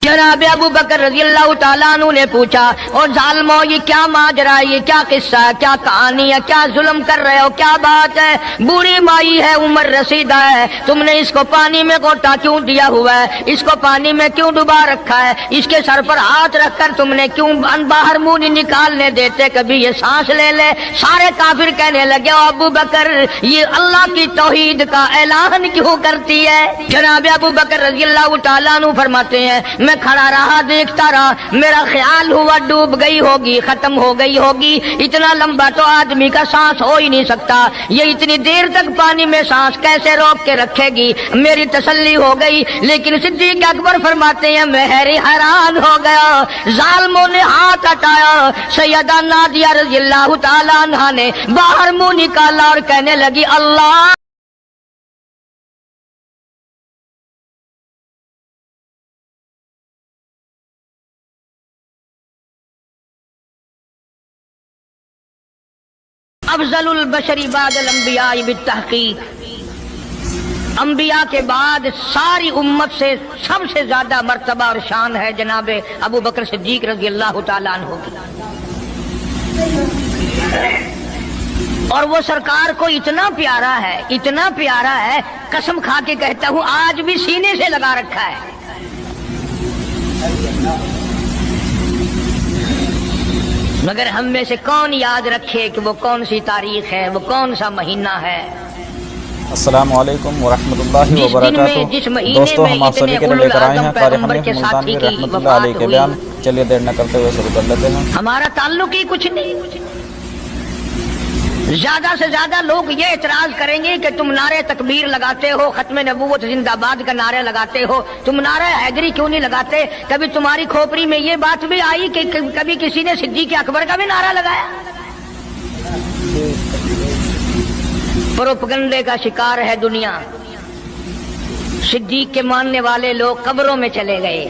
जनाब अबू बकर रजी अल्लाह तआला अन्हु ने पूछा, और जालिमो ये क्या माजरा है, ये क्या किस्सा है, क्या कहानी है, क्या जुल्म कर रहे हो, क्या बात है? बूढ़ी माई है, उम्र रसीदा है, तुमने इसको पानी में गोटा क्यों दिया हुआ है, इसको पानी में क्यों डुबा रखा है, इसके सर पर हाथ रखकर तुमने क्यों बाहर मुंह नहीं निकालने देते, कभी ये सांस ले ले। सारे काफिर कहने लगे, ओ अबू बकर ये अल्लाह की तौहीद का ऐलान क्यों करती है? जनाब अबू बकर रजी अल्लाह तआला अन्हु फरमाते हैं, मैं खड़ा रहा, देखता रहा, मेरा ख्याल हुआ डूब गई होगी, खत्म हो गई होगी। इतना लंबा तो आदमी का सांस हो ही नहीं सकता, ये इतनी देर तक पानी में सांस कैसे रोक के रखेगी? मेरी तसल्ली हो गई। लेकिन सिद्दीक अकबर फरमाते हैं, मैं हैरान हो गया। जालिमों ने हाथ हटाया, सैयदा नादिया रज़ी अल्लाह तआला अन्हा ने बाहर मुंह निकाला और कहने लगी, अल्लाह अफजलुल बशरी बादल अंबिया बित्तहकीक, अंबिया के बाद सारी उम्मत से सबसे ज्यादा मर्तबा और शान है जनाब अबू बकर सिद्दीक रज़ी अल्लाह तआला अन्हु की। और वो सरकार को इतना प्यारा है, इतना प्यारा है, कसम खा के कहता हूं आज भी सीने से लगा रखा है। मगर हम में से कौन याद रखे कि वो कौन सी तारीख है, वो कौन सा महीना है। अस्सलामु अलैकुम वरहमतुल्लाहि वबरकातुहू। दोस्तों, हम आप सभी के लिए लेकर आए हैं क़ारी हमने मुल्तानी रहमतुल्लाह अलैहि के बयान। चलिए देर न करते हुए शुरू कर लेते हैं। हमारा ताल्लुक ही कुछ नहीं। ज्यादा से ज्यादा लोग ये एतराज करेंगे कि तुम नारे तकबीर लगाते हो, खत्म नबूवत जिंदाबाद का नारे लगाते हो, तुम नारा हैदरी क्यों नहीं लगाते? कभी तुम्हारी खोपड़ी में ये बात भी आई कि कभी किसी ने सिद्दीक अकबर का भी नारा लगाया? प्रोपगंडे का शिकार है दुनिया। सिद्दीक के मानने वाले लोग कब्रों में चले गए।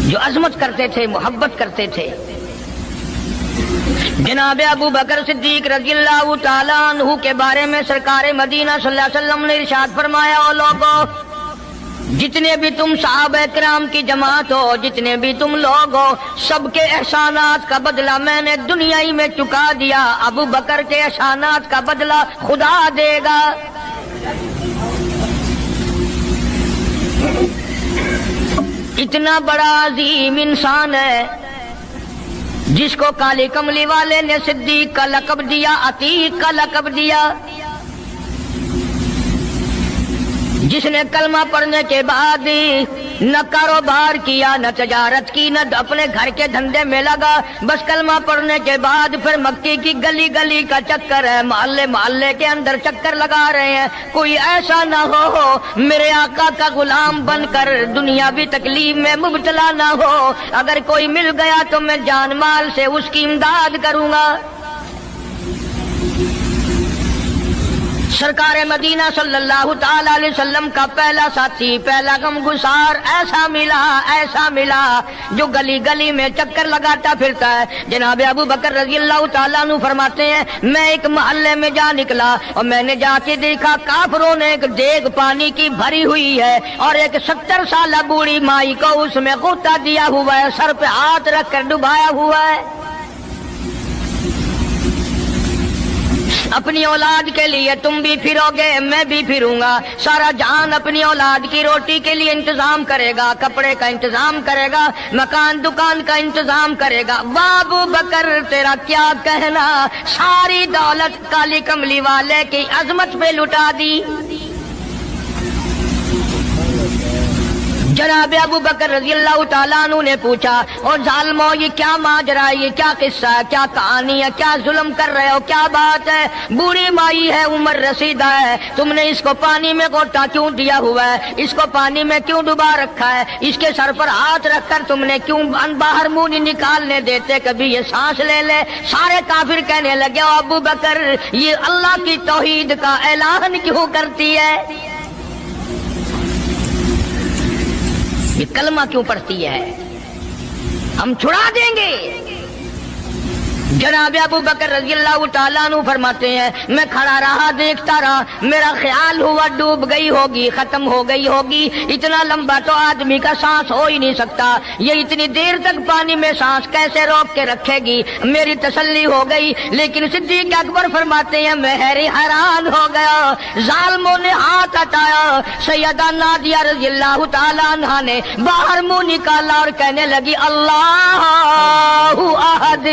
जो अजमत करते थे, मोहब्बत करते थे। जनाब अबू बकर सिद्दीक रज़ियल्लाहु तआला अन्हु के बारे में सरकार मदीना सल्लल्लाहु अलैहि वसल्लम ने इरशाद फरमाया, ओ लोगों, जितने भी तुम सहाबा किराम की जमात हो, जितने भी तुम लोग हो, सबके एहसानात का बदला मैंने दुनिया ही में चुका दिया। अबू बकर के एहसानात का बदला खुदा देगा। इतना बड़ा अजीम इंसान है जिसको काली कमली वाले ने सिद्दीक का लक़ब दिया, अतीक का लक़ब दिया, जिसने कलमा पढ़ने के बाद न कारोबार किया, न तजारत की, न अपने घर के धंधे में लगा, बस कलमा पढ़ने के बाद फिर मक्की की गली गली का चक्कर है, मोहल्ले मोहल्ले के अंदर चक्कर लगा रहे हैं। कोई ऐसा ना हो मेरे आका का गुलाम बनकर दुनियावी तकलीफ में मुब्तला ना हो। अगर कोई मिल गया तो मैं जान माल से उसकी इमदाद करूंगा। सरकार मदीना सल्लल्लाहु तआला अलैहि वसल्लम का पहला साथी, पहला गमगुसार ऐसा मिला जो गली गली में चक्कर लगाता फिरता है। जनाब अबू बकर रज़ी अल्लाह तआला अन्हु फरमाते हैं, मैं एक मोहल्ले में जा निकला और मैंने जाके देखा काफिरों ने एक देग पानी की भरी हुई है और एक 70 साल बूढ़ी माई को उसमें गोता दिया हुआ है, सर पे हाथ रखकर डुबाया हुआ है। अपनी औलाद के लिए तुम भी फिरोगे, मैं भी फिरूंगा। सारा जहान अपनी औलाद की रोटी के लिए इंतजाम करेगा, कपड़े का इंतजाम करेगा, मकान दुकान का इंतजाम करेगा। बाबू बकर तेरा क्या कहना, सारी दौलत काली कमली वाले की अजमत पे लुटा दी। जनाब अबू बकर रज़ी अल्लाह तआला अन्हु ने पूछा, और जालिमो ये क्या माजरा है, ये क्या किस्सा है, क्या कहानी है, क्या जुल्म कर रहे हो, क्या बात है? बूढ़ी माई है, उम्र रसीदा है, तुमने इसको पानी में गोटा क्यों दिया हुआ है, इसको पानी में क्यों डुबा रखा है, इसके सर पर हाथ रखकर तुमने क्यों बाहर मुंह नहीं निकालने देते, कभी ये सांस ले ले। सारे काफिर कहने लगे, ओ अबू बकर ये अल्लाह की तौहीद का ऐलान क्यों करती है, ये कलमा क्यों पढ़ती है, हम छुड़ा देंगे। جناب ابو بکر رضی اللہ تعالیٰ عنہ فرماتے ہیں میں کھڑا رہا دیکھتا رہا، میرا خیال ہوا ڈوب گئی ہوگی، ختم ہو گئی ہوگی، اتنا لمبا تو آدمی کا سانس ہو ہی نہیں سکتا، یہ اتنی دیر تک پانی میں سانس کیسے روک کے رکھے گی؟ میری تسلی ہو گئی، لیکن صدیق اکبر فرماتے ہیں میں حیران ہو گیا، ظالموں نے ہاتھ ہٹایا، سیدہ نادیہ رضی اللہ تعالیٰ عنہا نے باہر منہ نکالا اور کہنے لگی اللہ احد۔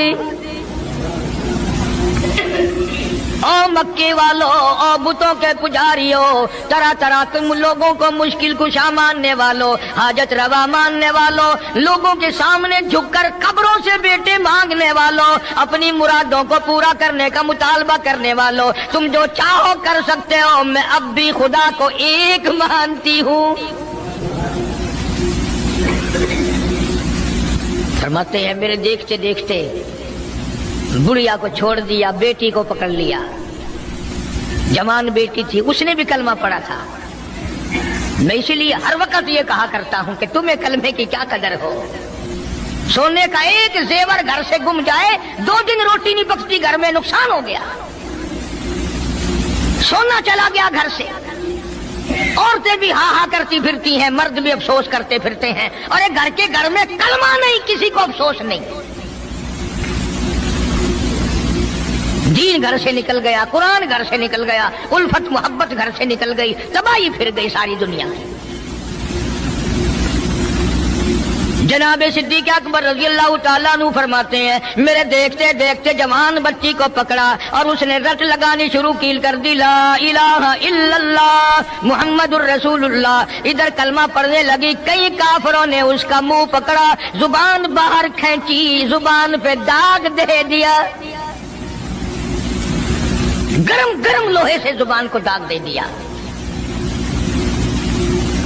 او مکے والو، او بتوں کے پجاریوں، طرح طرح تم لوگوں کو مشکل کشا ماننے والو، حاجت روا ماننے والو، لوگوں کے سامنے جھک کر قبروں سے بیٹے مانگنے والو، اپنی مرادوں کو پورا کرنے کا مطالبہ کرنے والو، تم جو چاہو کر سکتے ہو، میں اب بھی خدا کو ایک مانتی ہوں۔ فرماتے ہیں میرے دیکھتے دیکھتے بڑھیا کو چھوڑ دیا، بیٹی کو پکڑ لیا، جوان بیٹی تھی، اس نے بھی کلمہ پڑھا تھا۔ میں اسی لیے ہر وقت یہ کہا کرتا ہوں کہ تمہیں کلمے کی کیا قدر ہو، سونے کا ایک زیور گھر سے گم جائے، 2 دن روٹی نہیں پکتی گھر میں، نقصان ہو گیا، سونا چلا گیا گھر سے، عورتیں بھی ہاں ہاں کرتی پھرتی ہیں، مرد بھی افسوس کرتے پھرتے ہیں، اور ایک گھر کے گھر میں کلمہ نہیں، کسی کو افسوس نہیں، دین گھر سے نکل گیا، قرآن گھر سے نکل گیا، الفت محبت گھر سے نکل گئی، تباہی پھر گئی ساری دنیا کی۔ جناب صدیق اکبر رضی اللہ تعالیٰ عنہ فرماتے ہیں میرے دیکھتے دیکھتے جوان بچی کو پکڑا اور اس نے رٹ لگانی شروع کی کر دی، لا الہ الا اللہ محمد الرسول اللہ، ادھر کلمہ پڑھنے لگی، کئی کافروں نے اس کا منہ پکڑا، زبان باہر کھینچی، زبان پہ داغ دے دیا، گرم گرم لوہے سے زبان کو داغ دے دیا۔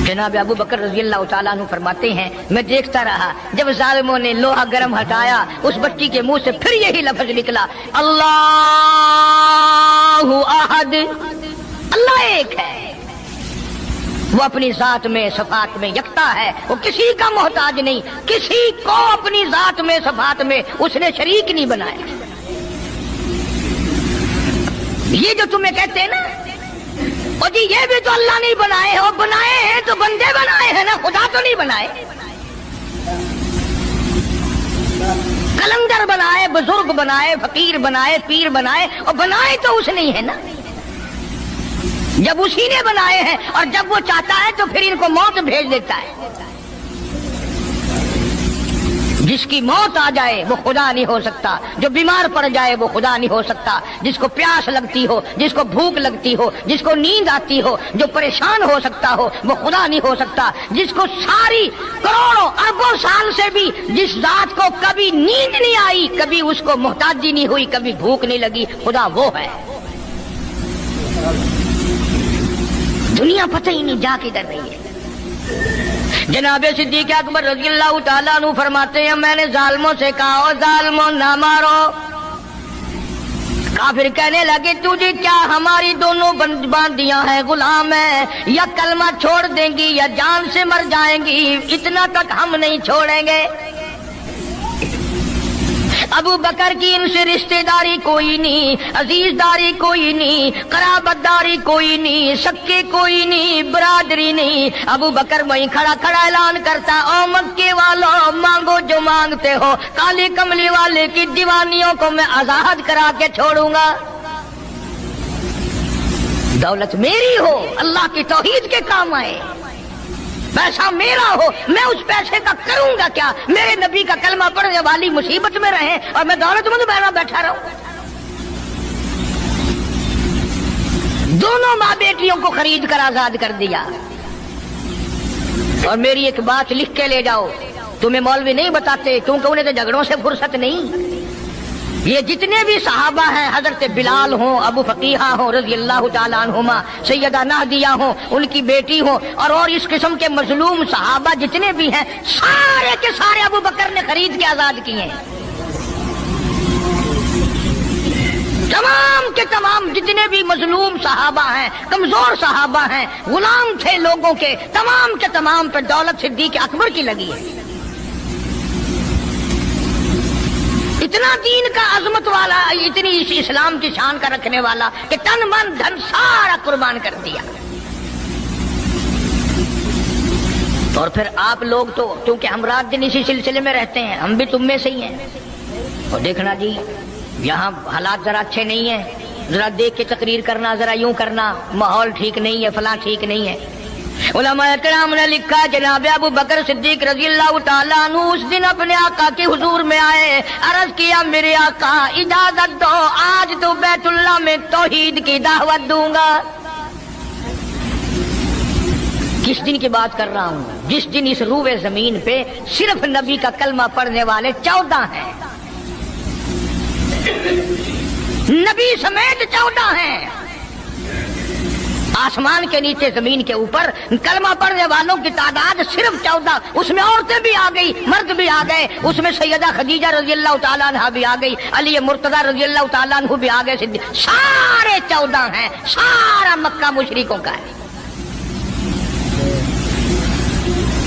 جناب ابو بکر رضی اللہ تعالیٰ عنہ فرماتے ہیں میں دیکھتا رہا، جب ظالموں نے لوہا گرم ہٹایا، اس بچی کے منہ سے پھر یہی لفظ نکلا، اللہ احد، اللہ ایک ہے، وہ اپنی ذات میں صفات میں یکتا ہے، وہ کسی کا محتاج نہیں، کسی کو اپنی ذات میں صفات میں اس نے شریک نہیں بنایا۔ یہ جو تمہیں کہتے ہیں نا اور جی یہ بھی تو اللہ نہیں بنائے، اور بنائے ہیں تو بندے بنائے ہیں نا، خدا تو نہیں بنائے، کلندر بنائے، بزرگ بنائے، فقیر بنائے، پیر بنائے، اور بنائے تو اس نہیں ہے نا، جب اسی نے بنائے ہیں، اور جب وہ چاہتا ہے تو پھر ان کو موت بھیج دیتا ہے۔ جس کی موت آ جائے وہ خدا نہیں ہو سکتا، جو بیمار پڑ جائے وہ خدا نہیں ہو سکتا، جس کو پیاس لگتی ہو، جس کو بھوک لگتی ہو، جس کو نیند آتی ہو، جو پریشان ہو سکتا ہو وہ خدا نہیں ہو سکتا، جس کو ساری کروڑوں اربوں سال سے بھی جس ذات کو کبھی نیند نہیں آئی، کبھی اس کو محتاجی نہیں ہوئی، کبھی بھوک نہیں لگی، خدا وہ ہے۔ دنیا پتہ ہی نہیں جا کدھر رہی ہے۔ جناب صدیق اکبر رضی اللہ تعالیٰ عنہ فرماتے ہیں میں نے ظالموں سے کہا او ظالموں نہ مارو، کافر کہنے لگے تجھے کیا ہماری دونوں باندیاں ہیں، غلام ہیں، یا کلمہ چھوڑ دیں گی یا جان سے مر جائیں گی، اتنا تک ہم نہیں چھوڑیں گے۔ ابو بکر کی ان سے رشتہ داری کوئی نہیں، عزیز داری کوئی نہیں، قرابت داری کوئی نہیں، سکے کوئی نہیں، برادری نہیں۔ ابو بکر وہیں کھڑا کھڑا اعلان کرتا او مکے والو مانگو جو مانگتے ہو، کالی کملی والے کی دیوانیوں کو میں آزاد کرا کے چھوڑوں گا۔ دولت میری ہو، اللہ کی توحید کے کام آئے، پیسہ میرا ہو، میں اس پیسے کا کروں گا کیا؟ میرے نبی کا کلمہ پڑھنے والی مصیبت میں رہے اور میں دولت مند بہنا بیٹھا رہوں۔ دونوں ماں بیٹیوں کو خرید کر آزاد کر دیا۔ اور میری ایک بات لکھ کے لے جاؤ، تمہیں مولوی نہیں بتاتے کیونکہ انہیں تو جھگڑوں سے فرصت نہیں۔ یہ جتنے بھی صحابہ ہیں، حضرت بلال ہوں، ابو فقیہہ ہوں رضی اللہ تعالیٰ عنہما، سیدہ نہدیہ ہوں، ان کی بیٹی ہوں، اور اس قسم کے مظلوم صحابہ جتنے بھی ہیں، سارے کے سارے ابو بکر نے خرید کے آزاد کیے ہیں۔ تمام کے تمام جتنے بھی مظلوم صحابہ ہیں، کمزور صحابہ ہیں، غلام تھے لوگوں کے، تمام کے تمام پہ دولت صدیق اکبر کی لگی ہے۔ اتنا دین کا عظمت والا، اتنی اسلام کی شان کا رکھنے والا کہ تن من دھن سارا قربان کر دیا. اور پھر آپ لوگ تو کیونکہ ہم رات دن اسی سلسلے میں رہتے ہیں، ہم بھی تم میں سے ہی ہیں. اور دیکھنا جی یہاں حالات ذرا اچھے نہیں ہیں، ذرا دیکھ کے تقریر کرنا، ذرا یوں کرنا، ماحول ٹھیک نہیں ہے، فلاں ٹھیک نہیں ہے. علماء کرام نے لکھا جناب ابو بکر صدیق رضی اللہ تعالیٰ عنہ اس دن اپنے آقا کے حضور میں آئے، عرض کیا میرے آقا اجازت دو، آج تو بیت اللہ میں توحید کی دعوت دوں گا. کس دن کی بات کر رہا ہوں؟ جس دن اس روئے زمین پہ صرف نبی کا کلمہ پڑھنے والے 14 ہیں، نبی سمیت 14 ہیں. آسمان کے نیچے زمین کے اوپر کلمہ پڑھنے والوں کی تعداد صرف 14، اس میں عورتیں بھی آ گئی، مرد بھی آ گئے، اس میں سیدہ خدیجہ رضی اللہ تعالیٰ عنہ بھی آ گئی، علی مرتضیٰ رضی اللہ تعالیٰ عنہ بھی آ گئے، سارے 14 ہیں. سارا مکہ مشرکوں کا ہے.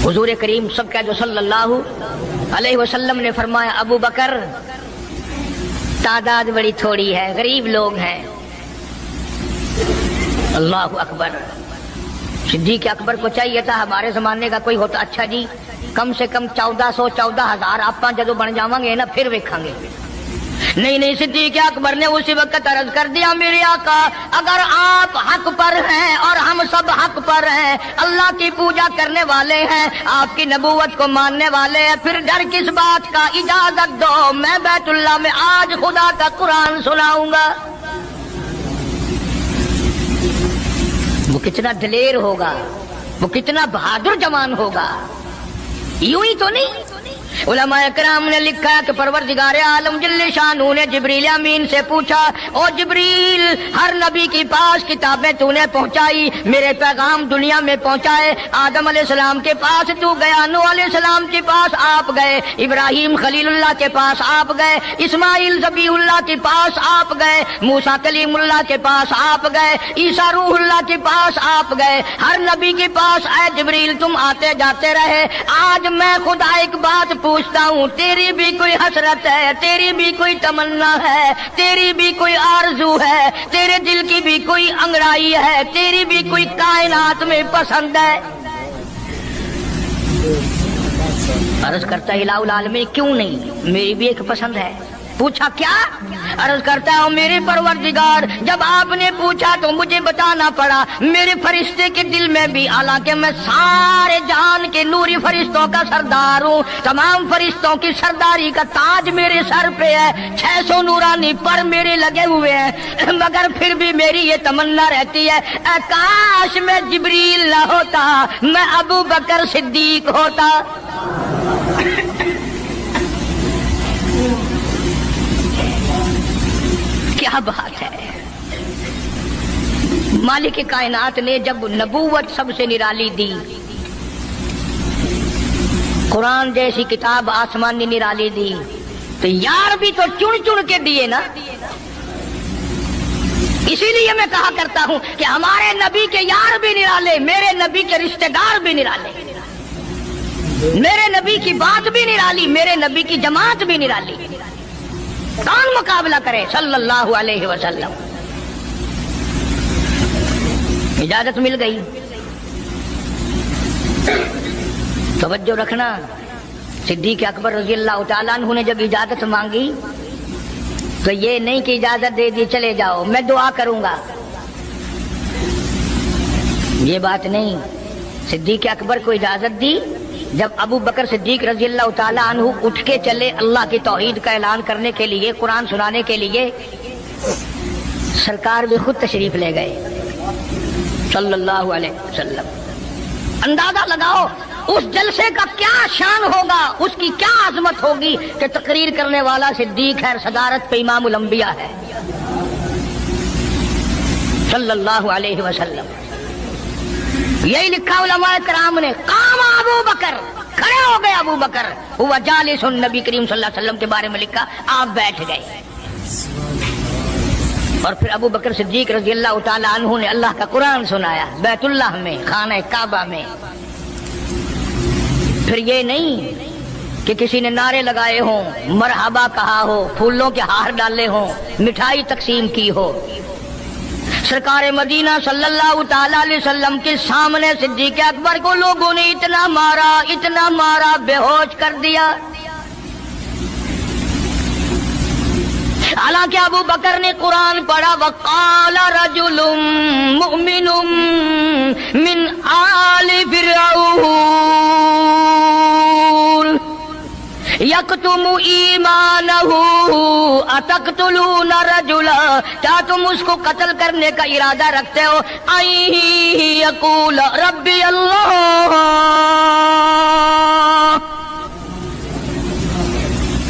حضور کریم سب کا جو صلی اللہ علیہ وسلم نے فرمایا ابو بکر تعداد بڑی تھوڑی ہے، غریب لوگ ہیں. اللہ اکبر. صدیق اکبر کو چاہیے تھا ہمارے زمانے کا کوئی ہوتا اچھا جی کم سے کم 1400-14,000 آپ جدو بن جاواں گے نا پھر ویکھاں گے. نہیں صدیق اکبر نے اسی وقت عرض کر دیا میرے آقا اگر آپ حق پر ہیں اور ہم سب حق پر ہیں، اللہ کی پوجا کرنے والے ہیں، آپ کی نبوت کو ماننے والے ہیں، پھر ڈر کس بات کا؟ اجازت دو میں بیت اللہ میں آج خدا کا قرآن سناؤں گا. وہ کتنا دلیر ہوگا، وہ کتنا بہادر جوان ہوگا. یوں ہی تو نہیں. علماء کرام نے لکھا کہ پروردگار عالم جل شانہ نے جبریل امین سے پوچھا او جبریل ہر نبی کے پاس کتابیں تو نے پہنچائی، میرے پیغام دنیا میں پہنچائے. آدم علیہ السلام کے پاس تو گیا، نوح علیہ السلام کے پاس آپ گئے، ابراہیم خلیل اللہ کے پاس آپ گئے، اسماعیل ذبیح اللہ کے پاس آپ گئے، موسیٰ کلیم اللہ کے پاس آپ گئے، عیسیٰ روح اللہ کے پاس آپ گئے. ہر نبی کے پاس اے جبریل تم آتے جاتے رہے. آج میں خدا ایک بات پوچھتا ہوں، تیری بھی کوئی حسرت ہے، تیری بھی کوئی تمنا ہے، تیری بھی کوئی آرزو ہے، تیرے دل کی بھی کوئی انگڑائی ہے، تیری بھی کوئی کائنات میں پسند ہے؟ عرض کرتا الہ العالمین کیوں نہیں، میری بھی ایک پسند ہے. پوچھا کیا؟ عرض کرتا ہوں میرے پروردگار جب آپ نے پوچھا تو مجھے بتانا پڑا میرے فرشتے کے دل میں بھی، حالانکہ میں سارے جہان کے نوری فرشتوں کا سردار ہوں، تمام فرشتوں کی سرداری کا تاج میرے سر پہ ہے، 600 نورانی پر میرے لگے ہوئے ہیں، مگر پھر بھی میری یہ تمنا رہتی ہے اے کاش میں جبریل نہ ہوتا، میں ابو بکر صدیق ہوتا. کیا بات ہے. مالک کائنات نے جب نبوت سب سے نرالی دی، قرآن جیسی کتاب آسمان نے نرالی دی، تو یار بھی تو چن چن کے دیے نا. اسی لیے میں کہا کرتا ہوں کہ ہمارے نبی کے یار بھی نرالے، میرے نبی کے رشتہ دار بھی نرالے، میرے نبی کی بات بھی نرالی، میرے نبی کی جماعت بھی نرالی. کون مقابلہ کرے صلی اللہ علیہ وسلم. اجازت مل گئی. توجہ رکھنا، صدیق اکبر رضی اللہ تعالیٰ عنہ نے جب اجازت مانگی تو یہ نہیں کہ اجازت دے دی چلے جاؤ میں دعا کروں گا، یہ بات نہیں. صدیق اکبر کو اجازت دی. جب ابو بکر صدیق رضی اللہ تعالیٰ عنہ اٹھ کے چلے اللہ کی توحید کا اعلان کرنے کے لیے، قرآن سنانے کے لیے، سرکار بھی خود تشریف لے گئے صلی اللہ علیہ وسلم. اندازہ لگاؤ اس جلسے کا کیا شان ہوگا، اس کی کیا عظمت ہوگی کہ تقریر کرنے والا صدیق ہے، صدارت پہ امام الانبیاء ہے صلی اللہ علیہ وسلم. یہی لکھا علماء کرام نے، قام ابو بکر، کھڑے ہو گئے ابو بکر، ہوا جالس، نبی کریم صلی اللہ علیہ وسلم کے بارے میں لکھا آپ بیٹھ گئے. اور پھر ابو بکر صدیق رضی اللہ تعالی عنہ نے اللہ کا قرآن سنایا بیت اللہ میں، خانہ کعبہ میں. پھر یہ نہیں کہ کسی نے نعرے لگائے ہوں، مرحبا کہا ہو، پھولوں کے ہار ڈالے ہوں، مٹھائی تقسیم کی ہو، سرکار مدینہ صلی اللہ تعالی علیہ وسلم کے سامنے صدیق اکبر کو لوگوں نے اتنا مارا بے ہوش کر دیا۔ حالانکہ ابو بکر نے قرآن پڑھا، وقال رجل مؤمن من آل فرعون یکتم ایمانہ اتقتلون رجلا، کیا تم اس کو قتل کرنے کا ارادہ رکھتے ہو؟ ان یقول ربی اللہ،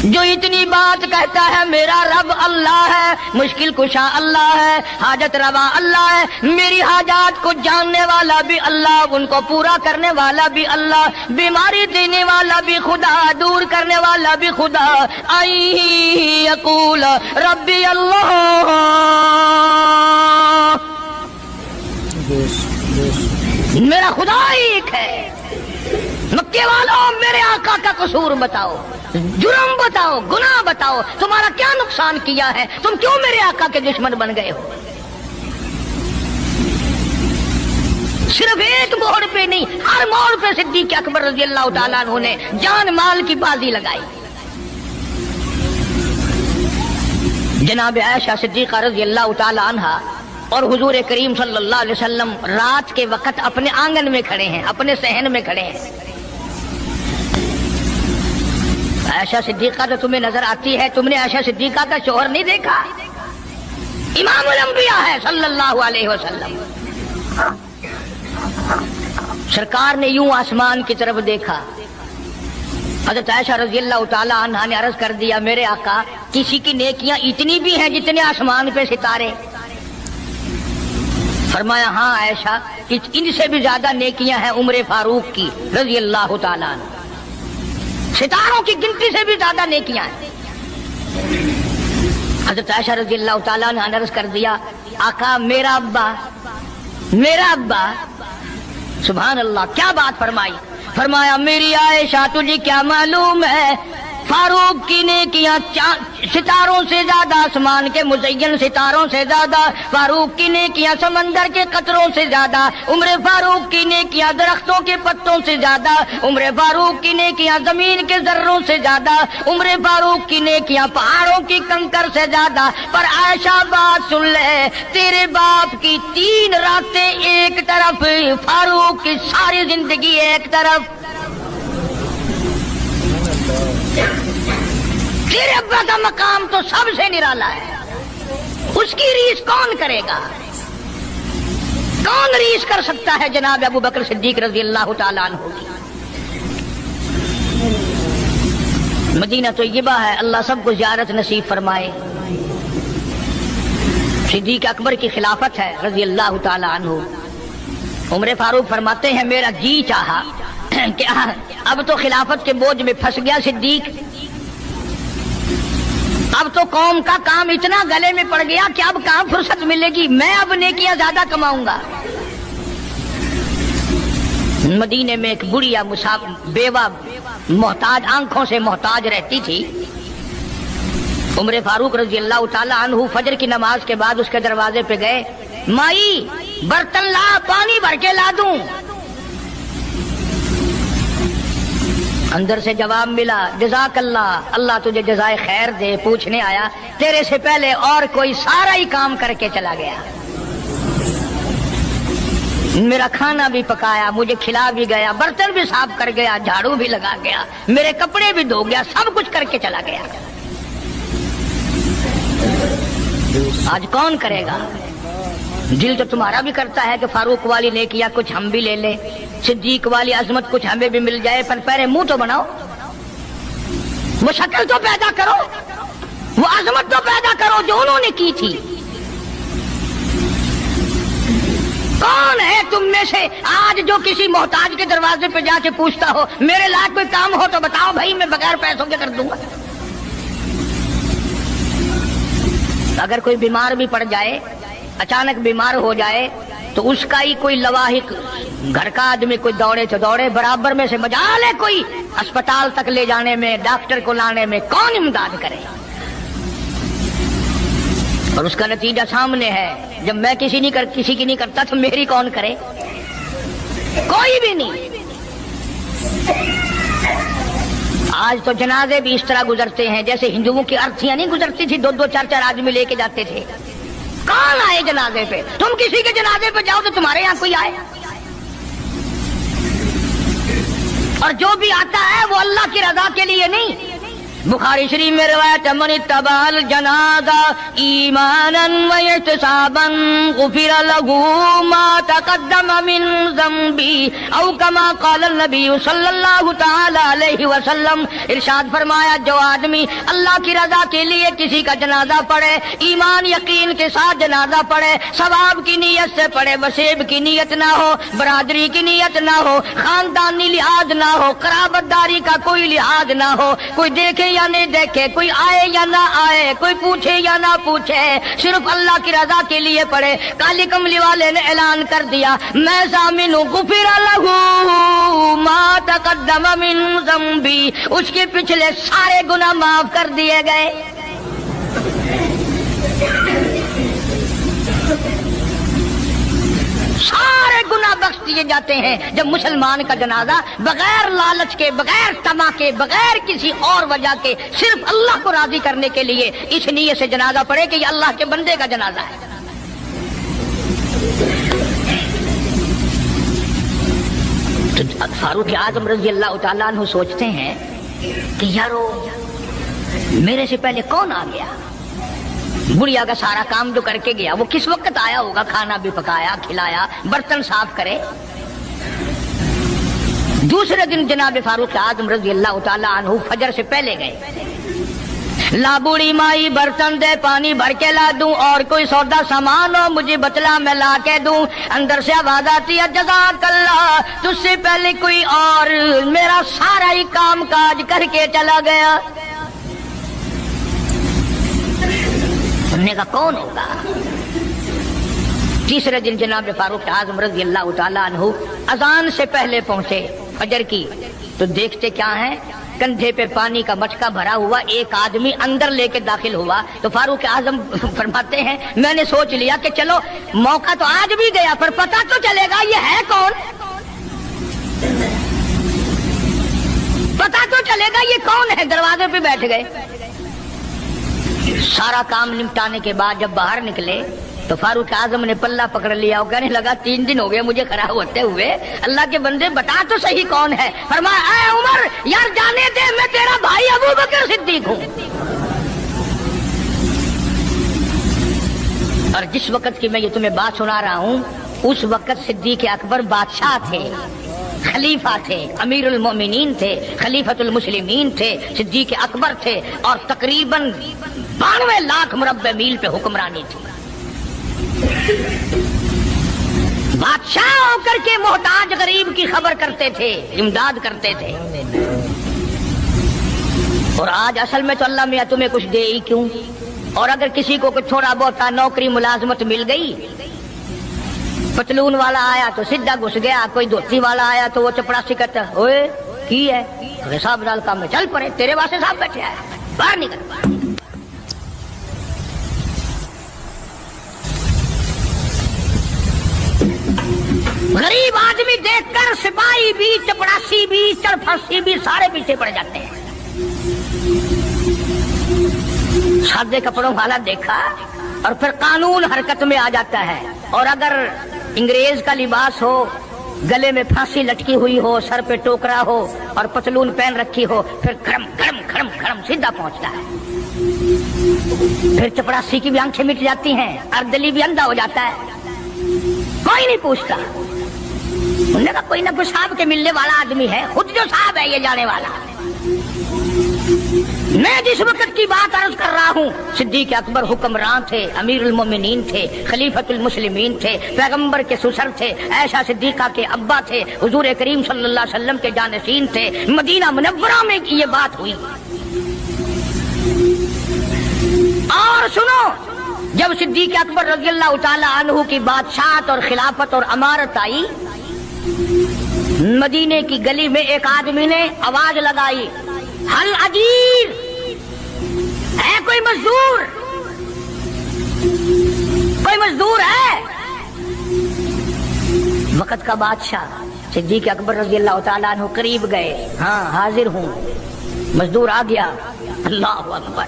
جو اتنی بات کہتا ہے میرا رب اللہ ہے، مشکل کشا اللہ ہے، حاجت روا اللہ ہے، میری حاجات کو جاننے والا بھی اللہ، ان کو پورا کرنے والا بھی اللہ، بیماری دینے والا بھی خدا، دور کرنے والا بھی خدا۔ ان یقول ربی اللہ، میرا خدا ایک ہے۔ مکے والوں میرے آقا کا قصور بتاؤ، جرم بتاؤ، گناہ بتاؤ، تمہارا کیا نقصان کیا ہے؟ تم کیوں میرے آقا کے دشمن بن گئے ہو؟ صرف ایک موڑ پہ نہیں، ہر موڑ پہ صدیق اکبر رضی اللہ تعالیٰ عنہ نے جان مال کی بازی لگائی۔ جناب عائشہ صدیقہ رضی اللہ تعالیٰ عنہ اور حضور کریم صلی اللہ علیہ وسلم رات کے وقت اپنے آنگن میں کھڑے ہیں، اپنے صحن میں کھڑے ہیں۔ عائشہ صدیقہ تو تمہیں نظر آتی ہے، تم نے عائشہ صدیقہ کا شوہر نہیں دیکھا؟ امام الانبیاء ہے صلی اللہ علیہ وسلم۔ سرکار نے یوں آسمان کی طرف دیکھا، حضرت عائشہ رضی اللہ تعالی عنہا نے عرض کر دیا، میرے آقا کسی کی نیکیاں اتنی بھی ہیں جتنے آسمان پہ ستارے؟ فرمایا ہاں عائشہ، ان سے بھی زیادہ نیکیاں ہیں عمر فاروق کی رضی اللہ تعالیٰ عنہ، ستاروں کی گنتی سے بھی زیادہ نیکیاں ہیں۔ حضرت عائشہ رضی اللہ تعالیٰ عنہ نے عرض کر دیا، آقا میرا ابا، سبحان اللہ، کیا بات فرمائی؟ فرمایا میری عائشہ تجھے کیا معلوم ہے، فاروق کی نیکیاں ستاروں سے زیادہ، آسمان کے مزین ستاروں سے زیادہ، فاروق کی نیکیاں سمندر کے قطروں سے زیادہ، عمر فاروق کی نیکیاں درختوں کے پتوں سے زیادہ، عمر فاروق کی نیکیاں زمین کے ذروں سے زیادہ، عمر فاروق کی نیکیاں پہاڑوں کی کنکر سے زیادہ۔ پر عائشہ بات سن لے، تیرے باپ کی 3 راتیں ایک طرف، فاروق کی ساری زندگی ایک طرف۔ تیرے ابا کا مقام تو سب سے نرالا ہے، اس کی ریس کون کرے گا؟ کون ریس کر سکتا ہے جناب ابو بکر صدیق رضی اللہ تعالیٰ عنہ کی؟ مدینہ طیبہ ہے، اللہ سب کو زیارت نصیب فرمائے۔ صدیق اکبر کی خلافت ہے رضی اللہ تعالیٰ عنہ۔ عمر فاروق فرماتے ہیں میرا جی چاہا کہ اب تو خلافت کے بوجھ میں پھنس گیا صدیق، اب تو قوم کا کام اتنا گلے میں پڑ گیا کہ اب کہاں فرصت ملے گی، میں اب نیکیاں زیادہ کماؤں گا۔ مدینے میں ایک بڑھیا بیوہ محتاج، آنکھوں سے محتاج رہتی تھی۔ عمر فاروق رضی اللہ تعالی عنہ فجر کی نماز کے بعد اس کے دروازے پہ گئے، مائی برتن لا، پانی بھر کے لا دوں؟ اندر سے جواب ملا، جزاک اللہ، اللہ تجھے جزائے خیر دے، پوچھنے آیا تیرے سے پہلے اور کوئی سارا ہی کام کر کے چلا گیا، میرا کھانا بھی پکایا، مجھے کھلا بھی گیا، برتن بھی صاف کر گیا، جھاڑو بھی لگا گیا، میرے کپڑے بھی دھو گیا، سب کچھ کر کے چلا گیا۔ آج کون کرے گا؟ دل تو تمہارا بھی کرتا ہے کہ فاروق والی نیکیاں کچھ ہم بھی لے لیں، صدیق والی عظمت کچھ ہمیں بھی مل جائے، پر پہلے منہ تو بناؤ، وہ شکل تو پیدا کرو، وہ عظمت تو پیدا کرو جو انہوں نے کی تھی۔ کون ہے تم میں سے آج جو کسی محتاج کے دروازے پہ جا کے پوچھتا ہو میرے لائق کوئی کام ہو تو بتاؤ بھائی، میں بغیر پیسوں کے کر دوں گا؟ اگر کوئی بیمار بھی پڑ جائے، اچانک بیمار ہو جائے، तो उसका ही कोई लवाहिक घर का आदमी कोई दौड़े तो दौड़े, बराबर में से मजाल है कोई अस्पताल तक ले जाने में, डॉक्टर को लाने में कौन इमदाद करे। और उसका नतीजा सामने है, जब मैं किसी की नहीं करता तो मेरी कौन करे? कोई भी नहीं। आज तो जनाजे भी इस तरह गुजरते हैं जैसे हिंदुओं की अर्थियां नहीं गुजरती थी, 2-2 4-4 आदमी लेके जाते थे। कौन आए जनाजे पे? तुम किसी के जनाजे पे जाओ तो तुम्हारे यहाँ कोई आए, और जो भी आता है वो अल्लाह की रजा के लिए नहीं। बुखारी शरीफ में रिवायत, मन इत्तबाल जनाजा ईमानन व इहतिसाबन गुफिर लहू मा तक़द्दम मिन ज़ंबी औ कमा क़ाल नबी सल्लल्लाहु तआला अलैहि वसल्लम। इरशाद फरमाया, जो आदमी अल्लाह की रजा के लिए किसी का जनाजा पढ़े, ईमान यकीन के साथ जनाजा पढ़े, सवाब की नीयत से पढ़े, वसेब की नीयत ना हो, बरादरी की नीयत ना हो, खानदानी लिहाज ना हो, कराबतदारी का कोई लिहाज ना हो, कोई देखे या नहीं देखे, कोई आए या ना आए, कोई पूछे या ना पूछे, सिर्फ अल्लाह की रजा के लिए पढ़े। काली कमली वाले ने ऐलान कर दिया, मैं सामिन गुफिर लहू मा तक़द्दम मिन ज़ंबी, उसके पिछले सारे गुनाह माफ कर दिए गए। सारे गुनाह बख्श दिए जाते हैं जब मुसलमान का जनाजा बगैर लालच के, बगैर तमा के, बगैर किसी और वजह के, सिर्फ अल्लाह को राजी करने के लिए इस नियत से जनाजा पढ़े कि ये अल्लाह के बंदे का जनाजा है। तो फारूक आजम रज़ी अल्लाह तआला अन्हु सोचते हैं कि यारो मेरे से पहले कौन आ गया, बुढ़िया का सारा काम जो करके गया वो किस वक्त आया होगा, खाना भी पकाया, खिलाया, बर्तन साफ करे। दूसरे दिन जनाब फारूक आजम रज़ी अल्लाह तआला अन्हु फजर से पहले गए। ला बूढ़ी माई बर्तन दे, पानी भर के ला दूं, और कोई सौदा सामान हो मुझे बतला मैं ला के दूं। अंदर से आवाज आती है, जज़ाकल्लाह, तुझसे पहले कोई और मेरा सारा ही काम काज करके चला गया। सुनने का कौन होगा? तीसरे दिन जनाब फारूक आजम रज़ी अल्लाह तआला अन्हु अजान से पहले पहुंचे फजर की, तो देखते क्या है, कंधे पे पानी का मटका भरा हुआ एक आदमी अंदर लेके दाखिल हुआ। तो फारूक आजम फरमाते हैं, मैंने सोच लिया कि चलो मौका तो आज भी गया, पर पता तो चलेगा ये है कौन, पता तो चलेगा ये कौन है। दरवाजे पे बैठ गए। सारा काम निपटाने के बाद जब बाहर निकले तो फारूक आजम ने पल्ला पकड़ लिया और कहने लगा, 3 दिन हो गए मुझे खड़ा होते हुए, अल्लाह के बंदे बता तो सही कौन है। फरमाया, ऐ उमर यार जाने दे, मैं तेरा भाई अबू बकर सिद्दीक हूँ। और जिस वक्त की मैं ये तुम्हें बात सुना रहा हूँ, उस वक्त सिद्दीक अकबर बादशाह थे, खलीफा थे, अमीरुल मोमिनीन थे, खलीफतुल मुस्लिमीन थे, सिद्दीक अकबर थे, और तकरीबन 92 लाख मुरब्बे मील पे हुक्मरानी थी। बादशाह होकर के मोहताज गरीब की खबर करते थे, इमदाद करते थे। और आज असल में तो अल्लाह मियां तुम्हें कुछ दे ही क्यों, और अगर किसी को कुछ थोड़ा बहुत नौकरी मुलाजमत मिल गई, पतलून वाला आया तो सीधा घुस गया, कोई धोती वाला आया तो वो चपड़ासी कहता, ओए की है हिसाब डाल काम में चल पड़े, तेरे वास्ते साहब बैठे आया, बाहर निकल। गरीब आदमी देखकर सिपाही भी, चपड़ासी भी, चरफसी भी सारे पीछे पड़ जाते हैं। सादे कपड़ों वाला देखा और फिर कानून हरकत में आ जाता है। और अगर अंग्रेज का लिबास हो, गले में फांसी लटकी हुई हो, सर पे टोकरा हो और पतलून पहन रखी हो, फिर खड़म खड़म खड़म खड़म सीधा पहुंचता है। फिर चपड़ासी की भी आंखें मिट जाती हैं, अर्दली भी अंधा हो जाता है, कोई नहीं पूछता। उन्होंने कहा कोई ना कोई साहब के मिलने वाला आदमी है, खुद जो साहब है ये जाने वाला। मैं जिस वक्त की बात अर्ज कर रहा हूँ, सिद्दीक अकबर हुक्मरान थे, अमीरुल मोमिनीन थे, खलीफतुल मुस्लिमीन थे, पैगंबर के सुसर थे, ऐशा सिद्दीका के अब्बा थे, हुजूर करीम सल्लल्लाहु अलैहि वसल्लम के जानशीन थे। मदीना मुनव्वरा में ये बात हुई। और सुनो, जब सिद्दीक अकबर रज़ियल्लाहु ताला अन्हु की बादशाहत और खिलाफत और अमारत आई, मदीने की गली में एक आदमी ने आवाज लगाई, हल अजीर, है कोई मजदूर, कोई मजदूर है? वक्त का बादशाह सिद्दीक अकबर रज़ियल्लाहु ताला अन्हु करीब गए, हाँ हाजिर हूं। मजदूर आ गया, अल्लाह अकबर।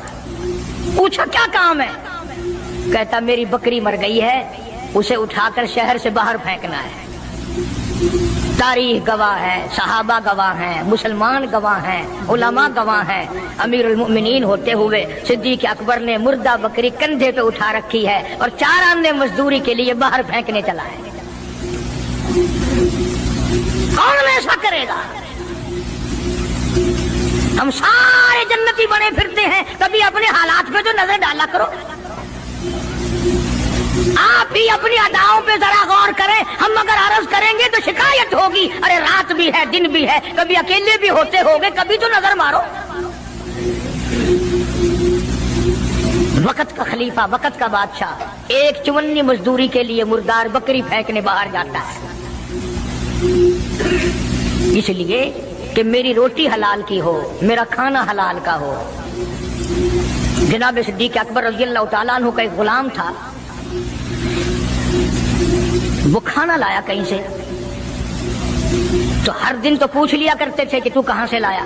पूछा क्या काम है? कहता मेरी बकरी मर गई है, उसे उठाकर शहर से बाहर फेंकना है। तारीख गवाह है, सहाबा गवाह हैं, मुसलमान गवाह हैं, उलमा गवाह हैं। अमीरुल मोमिनीन होते हुए सिद्दीक अकबर ने मुर्दा बकरी कंधे पे उठा रखी है और 4 आने मजदूरी के लिए बाहर फेंकने चला है। कौन ऐसा करेगा? हम सारे जन्नती बने फिरते हैं, कभी अपने हालात पे तो नजर डाला करो। आप भी अपनी अदाओं पे जरा गौर करें। हम अगर अर्ज करेंगे तो शिकायत होगी, अरे रात भी है दिन भी है, कभी अकेले भी होते होंगे, कभी तो नजर मारो। वक्त का खलीफा, वक्त का बादशाह एक चुवन्नी मजदूरी के लिए मुर्दार बकरी फेंकने बाहर जाता है, इसलिए कि मेरी रोटी हलाल की हो, मेरा खाना हलाल का हो। जनाब सिद्दीक अकबर रज़ियल्लाहु ताला अन्हु का एक गुलाम था, वो खाना लाया कहीं से, तो हर दिन तो पूछ लिया करते थे कि तू कहां से लाया।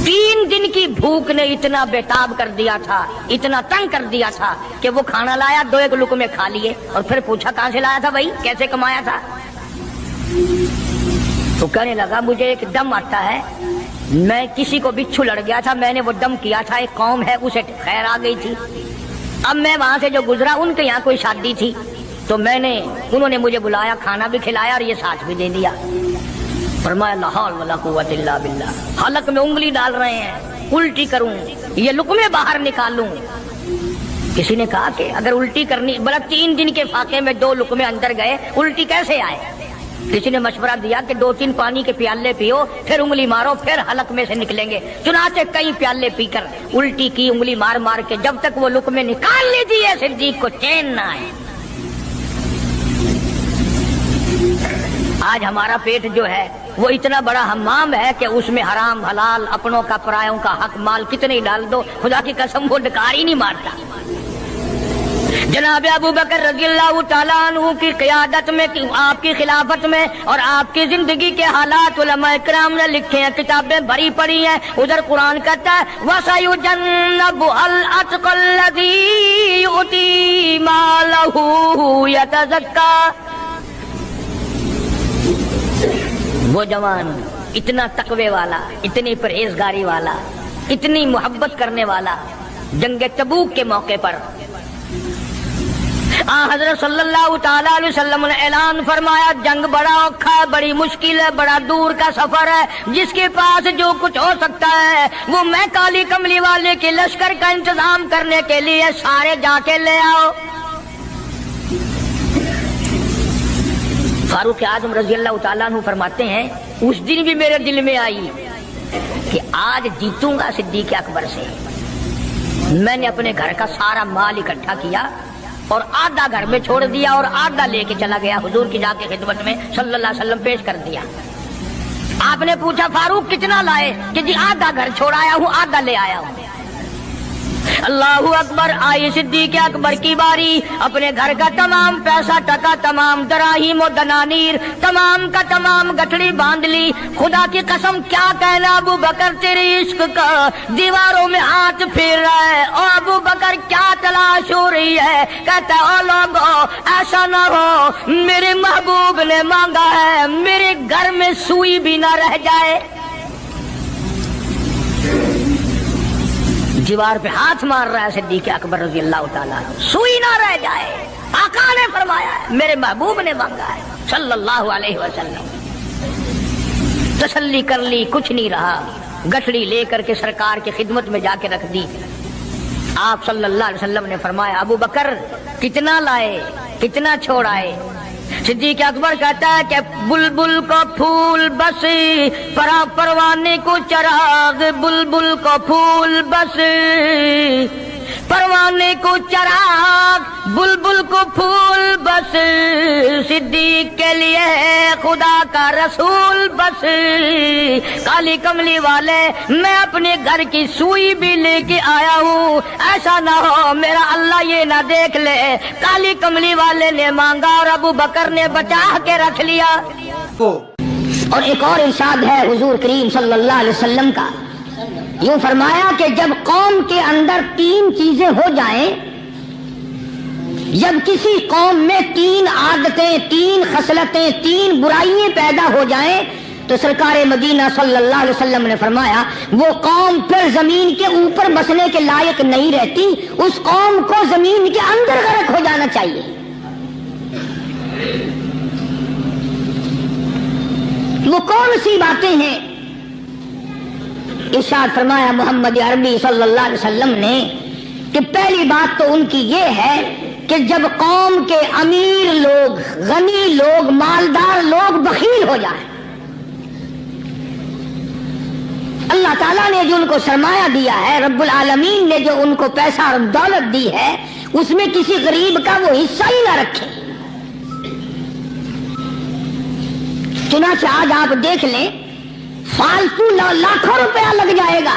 3 दिन की भूख ने इतना बेताब कर दिया था, इतना तंग कर दिया था कि वो खाना लाया, 2 लुकमे खा लिए और फिर पूछा कहां से लाया था भाई, कैसे कमाया था? तो कहने लगा मुझे एक दम आता है, मैं किसी को बिच्छू लड़ गया था, मैंने वो दम किया था, एक कौम है उसे खैर आ गई थी। अब मैं वहां से जो गुजरा, उनके यहाँ कोई शादी थी, तो उन्होंने मुझे बुलाया, खाना भी खिलाया और ये साथ भी दे दिया। फरमाया ला हौल वला कुव्वत इल्ला बिल्लाह। हलक में उंगली डाल रहे हैं, उल्टी करूं, ये लुकमे बाहर निकालूं। किसी ने कहा कि अगर उल्टी करनी, बोला 3 दिन के फाके में 2 लुकमे अंदर गए, उल्टी कैसे आए? किसी ने मशवरा दिया कि 2-3 पानी के प्याले पियो, फिर उंगली मारो, फिर हलक में से निकलेंगे। चुनाचे कई प्याले पीकर उल्टी की, उंगली मार मार के, जब तक वो लुकमे निकाल लीजिए सिद्दीक को चैन ना आए। आज हमारा पेट जो है वो इतना बड़ा हम्माम है कि उसमें हराम हलाल, अपनों का परायों का हक माल कितने ही डाल दो, खुदा की कसम वो डकार ही नहीं मारता। जनाब अबू बकर रज़ियल्लाहु ताला अन्हु की क़ियादत में, आपकी खिलाफत में और आपकी जिंदगी के हालात उलमा इकराम ने लिखे हैं, किताबें भरी पड़ी हैं। उधर कुरान कहता है वसयुजन्नबुल अत्क़ल्लज़ी युती मालहू यतज़क्का। वो जवान इतना तकवे वाला, इतनी परहेजगारी वाला, इतनी मोहब्बत करने वाला, जंग तबूक के मौके पर हज़रत सल्लल्लाहु ताला अलैहि वसल्लम ने ऐलान फरमाया, जंग बड़ा औखा है, बड़ी मुश्किल है, बड़ा दूर का सफर है, जिसके पास जो कुछ हो सकता है वो मैं काली कमली वाले के लश्कर का इंतजाम करने के लिए सारे जाके ले आओ। फारूक आजम रज़ियल्लाहु ताला अन्हु फरमाते हैं, उस दिन भी मेरे दिल में आई कि आज जीतूंगा सिद्दीक अकबर से। मैंने अपने घर का सारा माल इकट्ठा किया और आधा घर में छोड़ दिया और आधा लेके चला गया, हुजूर की जाके खिदमत में सल्लल्लाहु अलैहि वसल्लम पेश कर दिया। आपने पूछा फारूक कितना लाए? कि जी आधा घर छोड़ाया हूँ, आधा ले आया हूँ। अल्लाहू अकबर। आई सिद्दीक अकबर की बारी, अपने घर का तमाम पैसा टका, तमाम दराहिम और दनानीर, तमाम का तमाम गठड़ी बांध ली। खुदा की कसम क्या कहना अबू बकर, तेरे इश्क का दीवारों में हाथ फेर रहा है। और अबू बकर क्या तलाश हो रही है? कहता है ओ लोगों, ऐसा ना हो मेरे महबूब ने मांगा है मेरे घर में सुई भी ना रह जाए। दीवार पे हाथ मार रहा है सिद्दीक अकबर रज़ी अल्लाह ताला, सुई ना रह जाए। आका ने फरमाया है, मेरे महबूब ने मांगा है सल्लल्लाहु अलैहि वसल्लम। तसल्ली कर ली, कुछ नहीं रहा। गठड़ी लेकर के सरकार की खिदमत में जाके रख दी। आप सल्लल्लाहु अलैहि वसल्लम ने फरमाया, अबू बकर कितना लाए, कितना छोड़ाए? सिद्दीक अकबर कहता है कि बुलबुल को फूल बस, परवाने को चराग, बुलबुल को फूल बस, परवाने को चराग, बुलबुल को फूल, बस सिद्दीक के लिए खुदा का रसूल बस। काली कमली वाले मैं अपने घर की सुई भी लेके आया हूँ, ऐसा ना हो मेरा अल्लाह ये ना देख ले। काली कमली वाले ने मांगा और अबू बकर ने बचा के रख लिया। और एक और इरशाद है हुजूर करीम सल्लल्लाहु अलैहि वसल्लम का, यूं फरमाया कि जब कौम के अंदर 3 चीजें हो जाएं, जब किसी कौम में 3 आदतें, 3 खसलतें, 3 बुराइयां पैदा हो जाएं, तो सरकार मदीना सल्लल्लाहु अलैहि वसल्लम ने फरमाया वो कौम फिर जमीन के ऊपर बसने के लायक नहीं रहती, उस कौम को जमीन के अंदर गर्क हो जाना चाहिए। वो कौन सी बातें हैं? इरशाद फरमाया मोहम्मद अरबी सल्लल्लाहु अलैहि वसल्लम ने कि पहली बात तो उनकी ये है कि जब कौम के अमीर लोग, गनी लोग, मालदार लोग बखील हो जाए, अल्लाह ताला ने जो उनको सरमाया दिया है, रब्बुल आलमीन ने जो उनको पैसा और दौलत दी है, उसमें किसी गरीब का वो हिस्सा ही ना रखे। चुनांचे आज आप देख लें, फालतू लाखों रुपया लग जाएगा,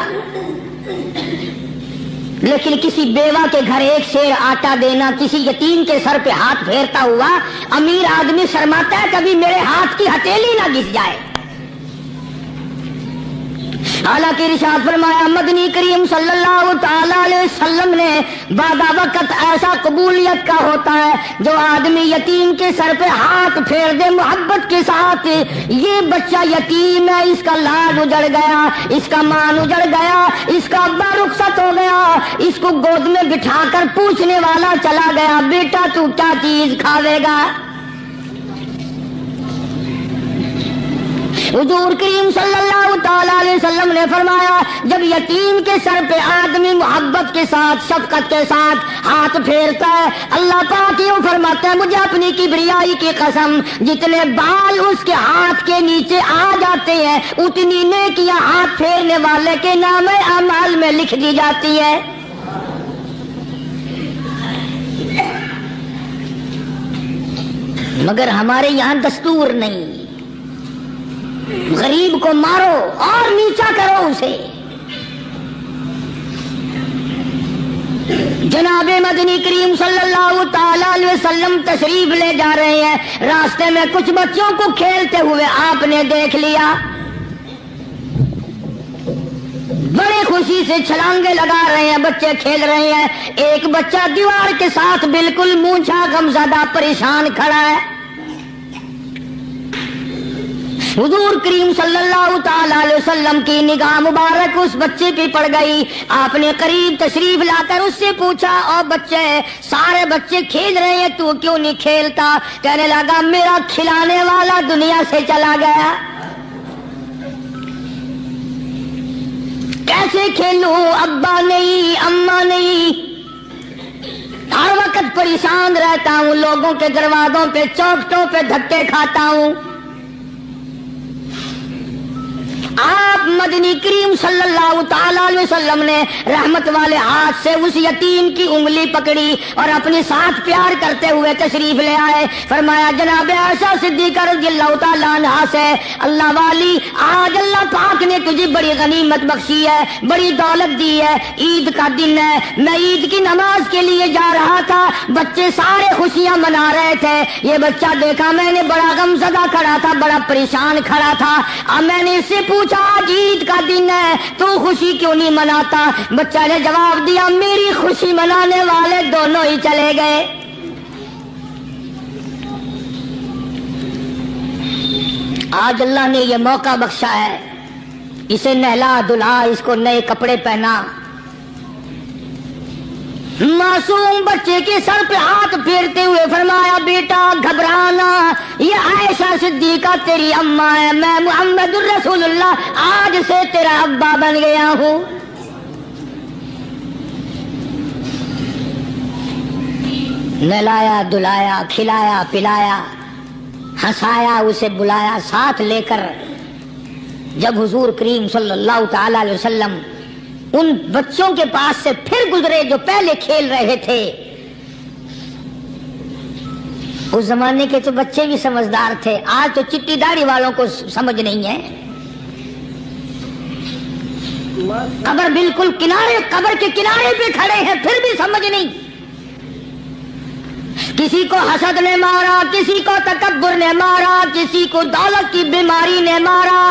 लेकिन किसी बेवा के घर 1 सेर आटा देना, किसी यतीम के सर पे हाथ फेरता हुआ अमीर आदमी शर्माता है कभी मेरे हाथ की हथेली ना घिस जाए। हालांकि इरशाद फरमाया मदनी करीम सल्लल्लाहु ताला अलैहि वसल्लम ने बादा वक्त ऐसा कबूलियत का होता है जो आदमी यतीम के सर पे हाथ फेर दे मोहब्बत के साथ, ये बच्चा यतीम है, इसका लाज उजड़ गया, इसका मान उजड़ गया, इसका अब्बा रुखसत हो गया, इसको गोद में बिठाकर पूछने वाला चला गया, बेटा तू क्या चीज खावेगा? हुजूर करीम सल्लल्लाहु ताला अलैहि वसल्लम ने फरमाया जब यतीम के सर पे आदमी मोहब्बत के साथ, शफकत के साथ हाथ फेरता है, अल्लाह पाक यूं फरमाता है मुझे अपनी किबरियाई की कसम, जितने बाल उसके हाथ के नीचे आ जाते हैं उतनी नेकियां हाथ फेरने वाले के नामे अमाल में लिख दी जाती है। मगर हमारे यहाँ दस्तूर नहीं, गरीब को मारो और नीचा करो उसे। जनाबे मदनी करीम सल्लल्लाहु ताला अलैहि वसल्लम तशरीफ ले जा रहे हैं, रास्ते में कुछ बच्चों को खेलते हुए आपने देख लिया, बड़ी खुशी से छलांगे लगा रहे हैं, बच्चे खेल रहे हैं। एक बच्चा दीवार के साथ बिल्कुल मूंछा गमज़दा परेशान खड़ा है। हुजूर करीम सल्लल्लाहु ताला अलैहि वसल्लम की निगाह मुबारक उस बच्चे पे पड़ गई। आपने करीब तशरीफ लाकर उससे पूछा, और बच्चे, सारे बच्चे खेल रहे हैं, तू क्यों नहीं खेलता? कहने लगा मेरा खिलाने वाला दुनिया से चला गया, कैसे खेलूं? अब्बा नहीं, अम्मा नहीं, हर वक्त परेशान रहता हूं, लोगों के दरवाजों पे, चौखटों पे धक्के खाता हूं। आप मदनी करीम सल्लल्लाहु ताला अलैहि वसल्लम ने रहमत वाले हाथ से उस यतीम की उंगली पकड़ी और अपने साथ प्यार करते हुए तशरीफ ले आए। फरमाया जनाब आयशा सिद्दीक़ा रज़ियल्लाहु ताला अन्हा से, अल्लाह वाली आज अल्लाह पाक ने तुझे बड़ी गनीमत बख्शी है, बड़ी दौलत दी है, ईद का दिन है, मैं ईद की नमाज के लिए जा रहा था, बच्चे सारे खुशियां मना रहे थे, ये बच्चा देखा मैंने बड़ा गमज़दा खड़ा था, बड़ा परेशान खड़ा था। अब मैंने इससे पूछा आज ईद का दिन है, तू खुशी क्यों नहीं मनाता? बच्चा ने जवाब दिया मेरी खुशी मनाने वाले दोनों ही चले गए। आज अल्लाह ने यह मौका बख्शा है, इसे नहला धुला, इसको नए कपड़े पहना। मासूम बच्चे के सर पे हाथ फेरते हुए फरमाया बेटा घबराना, ये आयशा सिद्दीका तेरी अम्मा है, मैं मुहम्मदुर रसूलुल्लाह आज से तेरा अब्बा बन गया हूँ। नहलाया धुलाया, खिलाया पिलाया, हंसाया, उसे बुलाया, साथ लेकर जब हुजूर करीम सल्लल्लाहु ताला अलैहि वसल्लम ان بچوں کے پاس سے پھر گزرے جو پہلے کھیل رہے تھے. اس زمانے کے تو بچے بھی سمجھدار تھے، آج تو چٹی داڑھی والوں کو سمجھ نہیں ہے. قبر بالکل کنارے، قبر کے کنارے پہ کھڑے ہیں پھر بھی سمجھ نہیں. کسی کو حسد نے مارا، کسی کو تکبر نے مارا، کسی کو دولت کی بیماری نے مارا،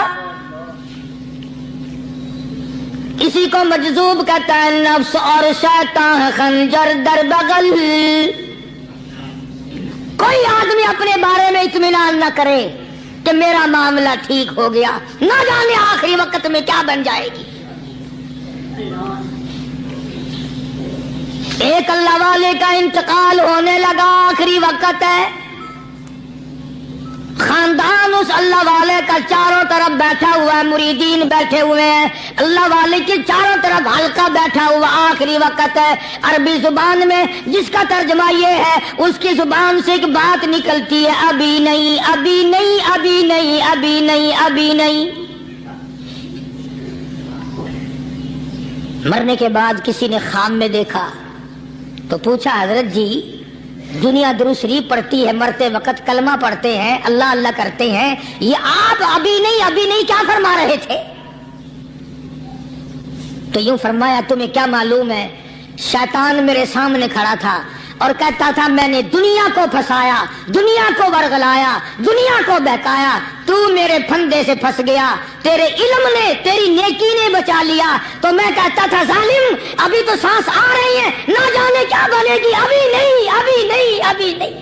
کسی کو مجذوب کہتا ہے نفس اور شیطان ہے خنجر در بغل. کوئی آدمی اپنے بارے میں اطمینان نہ کرے کہ میرا معاملہ ٹھیک ہو گیا، نہ جانے آخری وقت میں کیا بن جائے گی. ایک اللہ والے کا انتقال ہونے لگا، آخری وقت ہے. خاندان اس اللہ والے کا چاروں طرف بیٹھا ہوا ہے، مریدین بیٹھے ہوئے ہیں، اللہ والے کی چاروں طرف حلقہ بیٹھا ہوا. آخری وقت ہے. عربی زبان میں جس کا ترجمہ یہ ہے، اس کی زبان سے ایک بات نکلتی ہے، ابھی نہیں، ابھی نہیں، ابھی نہیں، ابھی نہیں، ابھی نہیں. مرنے کے بعد کسی نے خواب میں دیکھا تو پوچھا حضرت جی دنیا درود شریف پڑھتی ہے، مرتے وقت کلمہ پڑھتے ہیں، اللہ اللہ کرتے ہیں، یہ آپ ابھی نہیں کیا فرما رہے تھے؟ تو یوں فرمایا تمہیں کیا معلوم ہے، شیطان میرے سامنے کھڑا تھا اور کہتا تھا میں نے دنیا کو پھنسایا، دنیا کو ورغلایا، دنیا کو بہکایا، تو میرے پھندے سے پھنس گیا، تیرے علم نے، تیری نیکی نے بچا لیا. تو میں کہتا تھا ظالم ابھی تو سانس آ رہی ہے، نہ جانے کیا بنے گی، ابھی نہیں، ابھی نہیں، ابھی نہیں.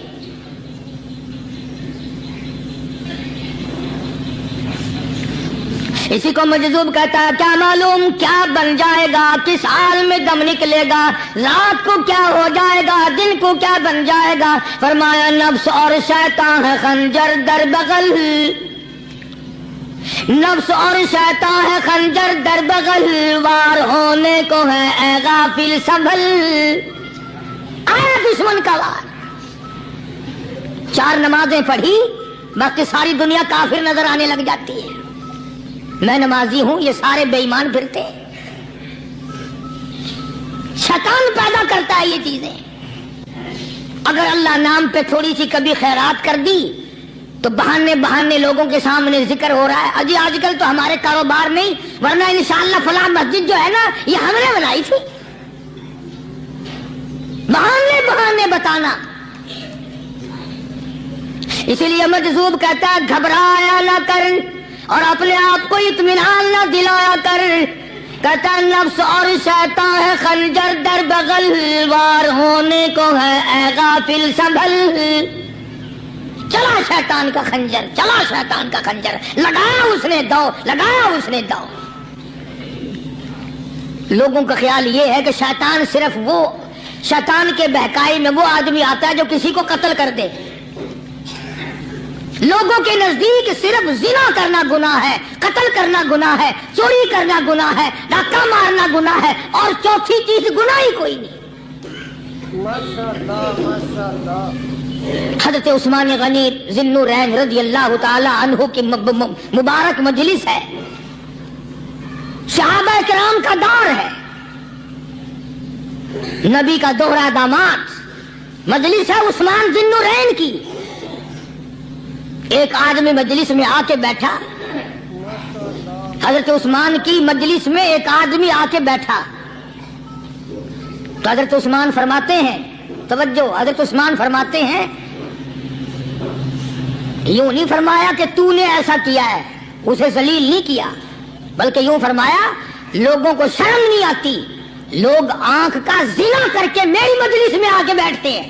اسی کو مجذوب کہتا ہے کیا معلوم کیا بن جائے گا، کس حال میں دم نکلے گا، رات کو کیا ہو جائے گا، دن کو کیا بن جائے گا. فرمایا نفس اور شیطان ہے خنجر در بغل، نفس اور شیطان ہے خنجر در بغل، وار ہونے کو ہے اے غافل سنبھل. آیا دشمن کا وار. 4 نمازیں پڑھی، باقی ساری دنیا کافر نظر آنے لگ جاتی ہے. میں نمازی ہوں، یہ سارے بے ایمان پھرتے ہیں. شیطان پیدا کرتا ہے یہ چیزیں. اگر اللہ نام پہ تھوڑی سی کبھی خیرات کر دی تو بہانے لوگوں کے سامنے ذکر ہو رہا ہے، اجی آج کل تو ہمارے کاروبار نہیں، ورنہ انشاءاللہ فلاں مسجد جو ہے نا یہ ہم نے بنائی تھی. بہانے بتانا. اسی لیے مجذوب کہتا ہے گھبرایا نہ کر اور اپنے آپ کو اطمینان نہ دلایا کر. کہتا نفس اور شیطان ہے خنجر در بغل، وار ہونے کو ہے اے غافل سنبھل. چلا شیطان کا خنجر، چلا شیطان کا خنجر، لگایا اس نے دو، لگایا اس نے دو. لوگوں کا خیال یہ ہے کہ شیطان صرف وہ، شیطان کے بہکائی میں وہ آدمی آتا ہے جو کسی کو قتل کر دے. لوگوں کے نزدیک صرف زنا کرنا گناہ ہے، قتل کرنا گناہ ہے، چوری کرنا گناہ ہے، ڈاکہ مارنا گناہ ہے، اور چوتھی چیز گناہ ہی کوئی نہیں. حضرت عثمان غنی ذی النورین رضی اللہ تعالی عنہ کی مبارک مجلس ہے، صحابہ کرام کا دور ہے، نبی کا دوہرا داماد، مجلس ہے عثمان ذی النورین کی. ایک آدمی مجلس میں آ کے بیٹھا، حضرت عثمان کی مجلس میں ایک آدمی آ کے بیٹھا تو حضرت عثمان فرماتے ہیں، توجہ، حضرت عثمان فرماتے ہیں، یوں نہیں فرمایا کہ تو نے ایسا کیا ہے، اسے ذلیل نہیں کیا، بلکہ یوں فرمایا لوگوں کو شرم نہیں آتی، لوگ آنکھ کا زنا کر کے میری مجلس میں آ کے بیٹھتے ہیں،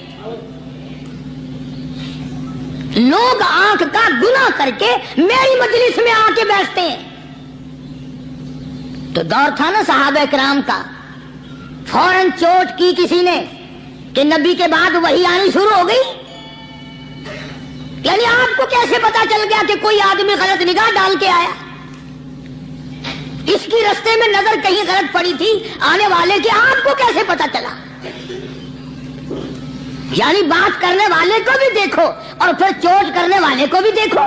لوگ آنکھ کا گناہ کر کے میری مجلس میں آ کے بیٹھتے ہیں. تو دور تھا نا صحابہ کرام کا، فوراً چوٹ کی کسی نے کہ نبی کے بعد وحی آنی شروع ہو گئی. یعنی آپ کو کیسے پتا چل گیا کہ کوئی آدمی غلط نگاہ ڈال کے آیا؟ اس کی رستے میں نظر کہیں غلط پڑی تھی آنے والے کی، آپ کو کیسے پتا چلا؟ یعنی بات کرنے والے کو بھی دیکھو اور پھر چوٹ کرنے والے کو بھی دیکھو.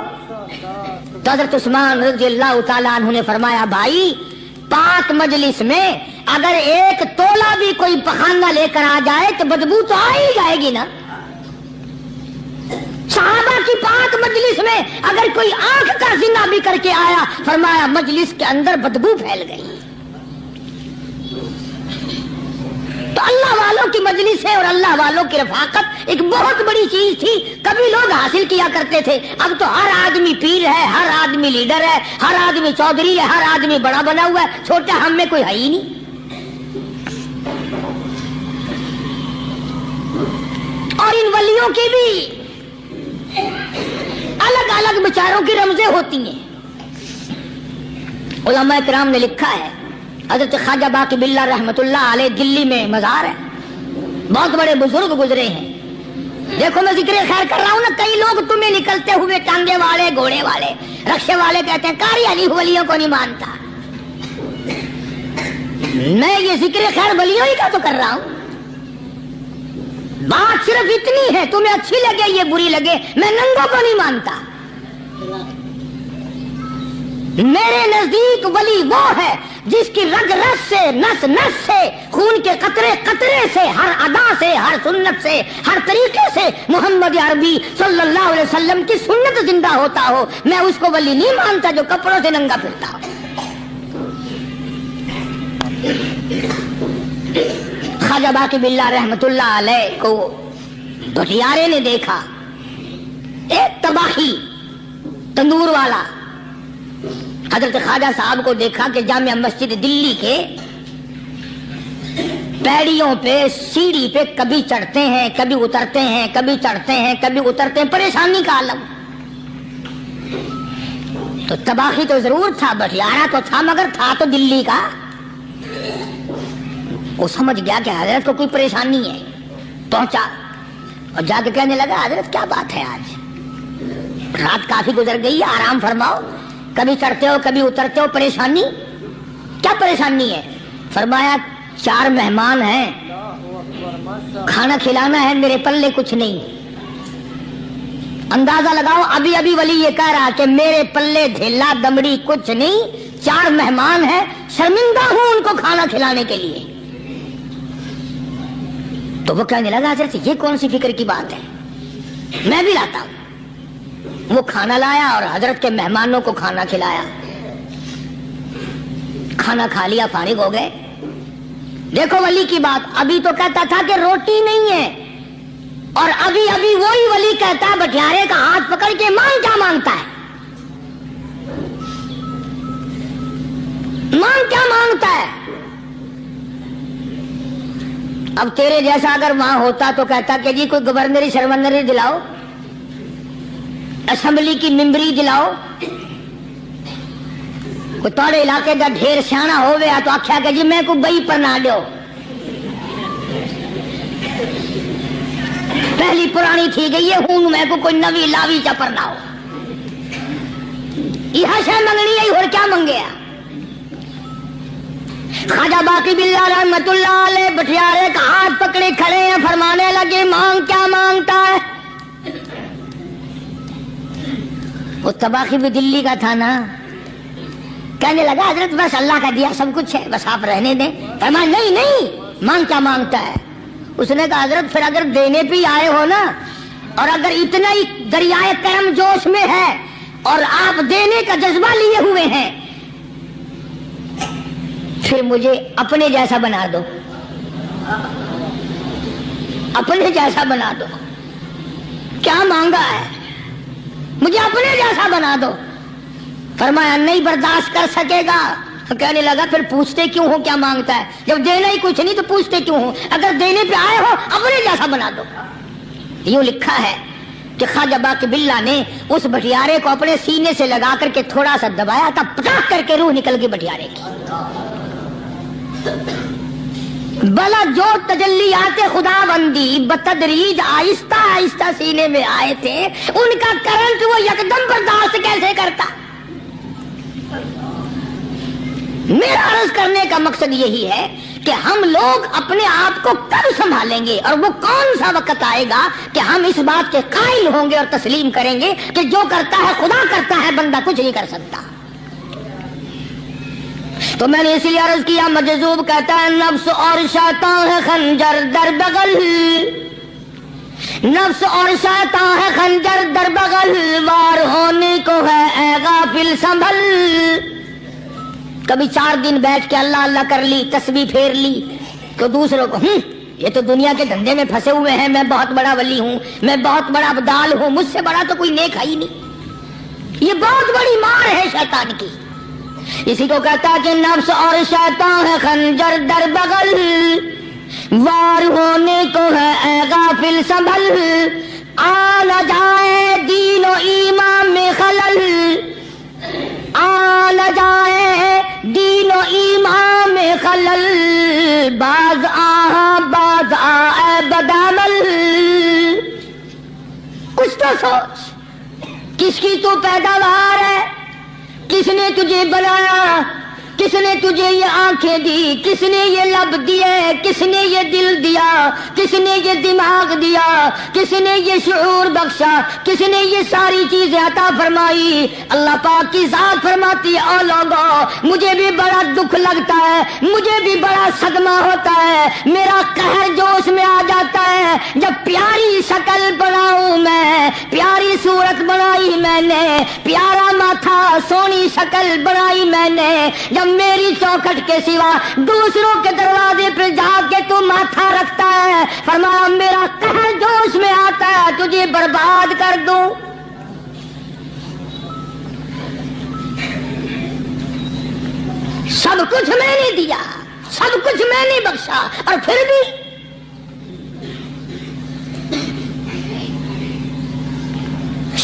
تو حضرت عثمان رضی اللہ تعالیٰ عنہ نے فرمایا بھائی पाक मजलिस में अगर एक तोला भी कोई पखाना लेकर आ जाए तो बदबू तो आ ही जाएगी ना। सहाबा की पाक मजलिस में अगर कोई आंख का जिना भी करके आया, फरमाया मजलिस के अंदर बदबू फैल गई। तो अल्लाह वालों की मजलिस है और अल्लाह वालों की रफाकत एक बहुत बड़ी चीज थी। कभी लोग हासिल किया करते थे, अब तो हर आदमी पीर है, हर आदमी लीडर है, हर आदमी चौधरी है, हर आदमी बड़ा बना हुआ है, छोटा हम में कोई है ही नहीं। और इन वलियों की भी अलग अलग विचारों की रमजें होती हैं। उलमा किराम ने लिखा है, हजरत ख्वाजा बाकी बिल्ला रहमतुल्लाह अलैह दिल्ली में मजार है, बहुत बड़े बुजुर्ग गुजरे हैं। देखो मैं जिक्र खैर कर रहा हूं ना, कई लोग तुम्हें निकलते हुए टांगे वाले, घोड़े वाले, रक्शे वाले कहते हैं कारी अली वलियों को नहीं मानता। मैं ये जिक्र खैर वलियों ही का तो कर रहा हूं। बात सिर्फ इतनी है, तुम्हें अच्छी लगे ये बुरी लगे, मैं नंगों को नहीं मानता। मेरे नजदीक वली वो है जिसकी रग रस से, नस नस से, खून के कतरे कतरे से, हर अदा से, हर सुन्नत से, हर तरीके से मोहम्मद अरबी सल्लल्लाहु अलैहि वसल्लम की सुन्नत जिंदा होता हो। मैं उसको वली नहीं मानता जो कपड़ों से नंगा फिरता हो। ख्वाजा बाकी बिल्ला रहमतुल्लाह अलैह को भटियारे ने देखा, एक तबाही तंदूर वाला। हजरत ख्वाजा साहब को देखा कि जामिया मस्जिद दिल्ली के पैड़ियों पे, सीढ़ी पे कभी चढ़ते हैं, कभी उतरते हैं, कभी चढ़ते हैं, कभी उतरते हैं, परेशानी का आलम। तो तबाही तो जरूर था, भटियारा तो था, मगर था तो दिल्ली का। वो समझ गया कि हजरत को कोई परेशानी है, पहुंचा और जाके कहने लगा, हजरत क्या बात है, आज रात काफी गुजर गई है, आराम फरमाओ, कभी चढ़ते हो कभी उतरते हो, परेशानी क्या परेशानी है? फरमाया 4 मेहमान हैं, खाना खिलाना है, मेरे पल्ले कुछ नहीं। अंदाजा लगाओ, अभी अभी वली ये कह रहा कि मेरे पल्ले ढेला दमड़ी कुछ नहीं, 4 मेहमान हैं, शर्मिंदा हूं उनको खाना खिलाने के लिए। तो वो कहने लगा, हजरत ये कौन सी फिक्र की बात है, मैं भी लाता हूं। वो खाना लाया और हजरत के मेहमानों को खाना खिलाया। खाना खा लिया, फारिग हो गए। देखो वली की बात, अभी तो कहता था कि रोटी नहीं है, और अभी अभी वही वली कहता है भटियारे का हाथ पकड़ के, मांग क्या मांगता है, मांग क्या मांगता है। अब तेरे जैसा अगर वहां होता तो कहता कि जी कोई गवर्नरी शर्मंदरी दिलाओ, असेंबली की मेंबरी दिलाओ, कोई तोड़े इलाके का ढेर सियाना हो गया तो आख्या कि जी मैं को बई पर ना दो, पहली पुरानी थी गई है, हूं मैं को कोई नवी लावी चपर ना हो। यह शय मंगनी है और क्या मंगे। ख्वाजा बाकी बिल्ला रहमतुल्लाह अलैह भटियारे का हाथ पकड़े खड़े हैं, फरमाने लगे, मांग क्या मांगता है। वो तबाही भी दिल्ली का था ना, कहने लगा, हजरत बस अल्लाह का दिया सब कुछ है, बस आप रहने दें। फरमाया नहीं नहीं, मांग क्या मांगता है। उसने कहा, हजरत फिर अगर देने पे आए हो ना, और अगर इतना ही दरियाए करम जोश में है और आप देने का जज्बा लिए हुए हैं, फिर मुझे अपने जैसा बना दो, अपने जैसा बना दो। क्या मांगा है, मुझे अपने जैसा बना दो। फरमाया नहीं बर्दाश्त कर सकेगा। तो कहने लगा, फिर पूछते क्यों हो क्या मांगता है, जब देना ही कुछ नहीं तो पूछते क्यों हो, अगर देने पे आए हो अपने जैसा बना दो। यूं लिखा है कि ख्वाजा बाकी बिल्ला ने उस भटियारे को अपने सीने से लगा करके थोड़ा सा दबाया था, पटाख करके रूह निकल गई भटियारे की। बला जो तजल्ली आते खुदाबंदी बतदरीज आहिस्ता आहिस्ता सीने में आए थे, उनका करंट वो यकदम बर्दाश्त कैसे करता। मेरा अर्ज करने का मकसद यही है कि हम लोग अपने आप को कब संभालेंगे, और वो कौन सा वक्त आएगा कि हम इस बात के कायल होंगे और तस्लीम करेंगे कि जो करता है खुदा करता है, बंदा कुछ नहीं कर सकता। تو میں نے اس لیے عرض کیا، مجذوب کہتا ہے نفس اور شیطان ہے خنجر در بغل، نفس اور شیطان ہے خنجر در بغل، وار ہونے کو ہے اے غافل سنبھل۔ کبھی 4 دن بیٹھ کے اللہ اللہ کر لی، تسبیح پھیر لی، تو دوسروں کو یہ تو دنیا کے دھندے میں پھنسے ہوئے ہیں، میں بہت بڑا ولی ہوں، میں بہت بڑا ابدال ہوں، مجھ سے بڑا تو کوئی نیک ہے ہی نہیں۔ یہ بہت بڑی مار ہے شیطان کی۔ اسی کو کہتا ہے کہ نفس اور شیطان ہے خنجر در بغل، وار ہونے کو ہے اے غافل سنبھل، آ نہ جائے دین و ایمان میں خلل، آ نہ جائے دین و ایمان میں خلل، باز آ اے بدعمل۔ کچھ تو سوچ، کس کی تو پیداوار ہے، کس نے تجھے بنایا، کس نے تجھے یہ آنکھیں دی، کس نے یہ لب دیے، کس نے یہ دل دیا، کس نے یہ دماغ دیا، کس نے یہ شعور بخشا، کس نے یہ ساری چیزیں عطا فرمائی؟ اللہ پاک کی ذات فرماتی ہے او لوگو مجھے بھی بڑا دکھ لگتا ہے، مجھے بھی بڑا صدمہ ہوتا ہے، میرا قہر جوش میں آ جاتا ہے جب پیاری شکل بناؤں میں، پیاری صورت بنائی میں نے، پیارا ماتھا سونی شکل بنائی میں نے، جب میری چوکھٹ کے سوا دوسروں کے دروازے پہ جا کے تو ماتھا رکھتا ہے، فرمایا میرا قہر جوش میں آتا ہے تجھے برباد کر دوں۔ سب کچھ میں نے دیا، سب کچھ میں نے بخشا، اور پھر بھی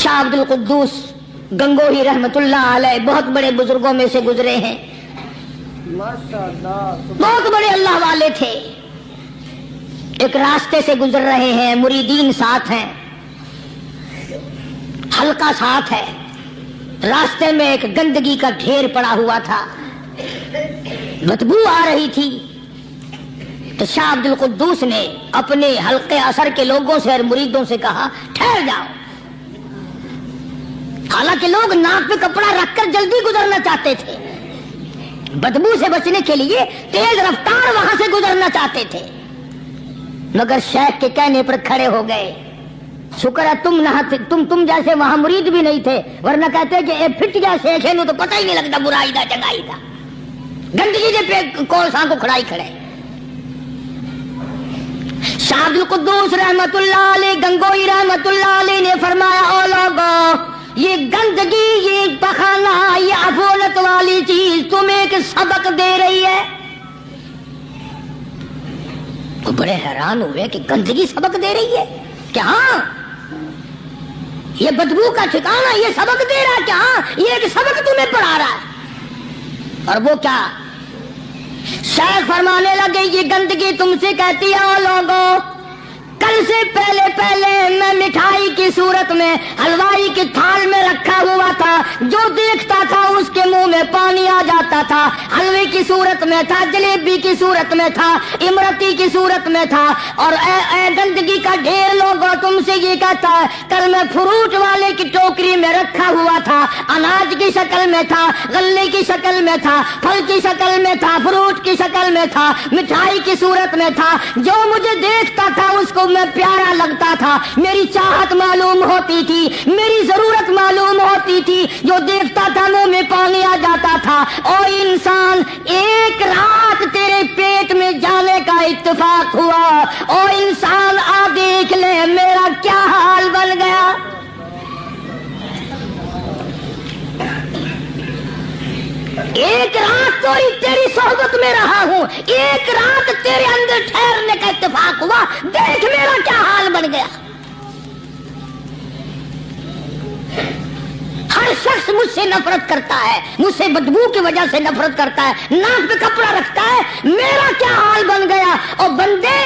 شاہ عبد القدوس گنگوہی رحمت اللہ علیہ بہت بڑے بزرگوں میں سے گزرے ہیں، بہت بڑے اللہ والے تھے۔ ایک راستے سے گزر رہے ہیں، مریدین ساتھ ہیں، حلقہ ساتھ ہے، راستے میں ایک گندگی کا ڈھیر پڑا ہوا تھا، بدبو آ رہی تھی، تو شاہ عبد القدوس نے اپنے حلقے اثر کے لوگوں سے اور مریدوں سے کہا ٹھہر جاؤ۔ حالانکہ لوگ ناک پہ کپڑا رکھ کر جلدی گزرنا چاہتے تھے، بدبو سے بچنے کے لیے تیز رفتار وہاں سے گزرنا چاہتے تھے، مگر شیخ کے کہنے پر کھڑے ہو گئے۔ شکر ہے تم جیسے وہاں مرید بھی نہیں تھے، ورنہ کہتے کہ اے پھٹ گیا شیخ ہے، تو پتہ ہی نہیں لگتا برائی دا چنگائی دا، گندگی دے پہ کولساں کو کھڑائی کھڑے۔ شاہ عبد القدوس رحمت اللہ علیہ گنگوئی رحمت اللہ علیہ نے فرمایا او لوگو یہ گندگی، یہ پخانا، یہ افولت والی چیز تمہیں ایک سبق دے رہی ہے۔ تو بڑے حیران ہوئے کہ گندگی سبق دے رہی ہے کہ ہاں یہ بدبو کا ٹھکانا یہ سبق دے رہا ہے کہ ہاں یہ ایک سبق تمہیں پڑھا رہا ہے۔ اور وہ کیا؟ شیخ فرمانے لگے یہ گندگی تم سے کہتی ہے او لوگو کل سے پہلے میں مٹھائی کی صورت میں حلوائی کی تھال میں رکھا ہوا تھا، جو دیکھتا تھا اس کے منہ میں پانی آ جاتا تھا، حلوے کی صورت میں تھا، جلیبی کی صورت میں تھا، امرتی کی صورت میں تھا، اور اے گندگی کا ڈھیر لوگوں تم سے یہ کہتا ہے کل میں فروٹ والے کی ٹوکری میں رکھا ہوا تھا، اناج کی شکل میں تھا، غلے کی شکل میں تھا، پھل کی شکل میں تھا، فروٹ کی شکل میں تھا، مٹھائی کی صورت میں تھا، جو مجھے دیکھتا تھا اس کو میں پیارا لگتا تھا، میری چاہت معلوم ہوتی تھی، میری ضرورت معلوم ہوتی تھی، جو دیکھتا تھا منہ میں پانی آ جاتا تھا۔ او انسان ایک رات تیرے پیٹ میں جانے کا اتفاق ہوا، او انسان آ دیکھ لے میرا کیا حال بن گیا۔ ایک رات تو تیری صحبت میں رہا ہوں، ایک رات تیرے اندر ٹھہرنے کا اتفاق ہوا، دیکھ میرا کیا حال بن گیا۔ ہر شخص مجھ سے نفرت کرتا ہے، مجھ سے بدبو کی وجہ سے نفرت کرتا ہے، ناک پہ کپڑا رکھتا ہے، میرا کیا حال بن گیا۔ اور بندے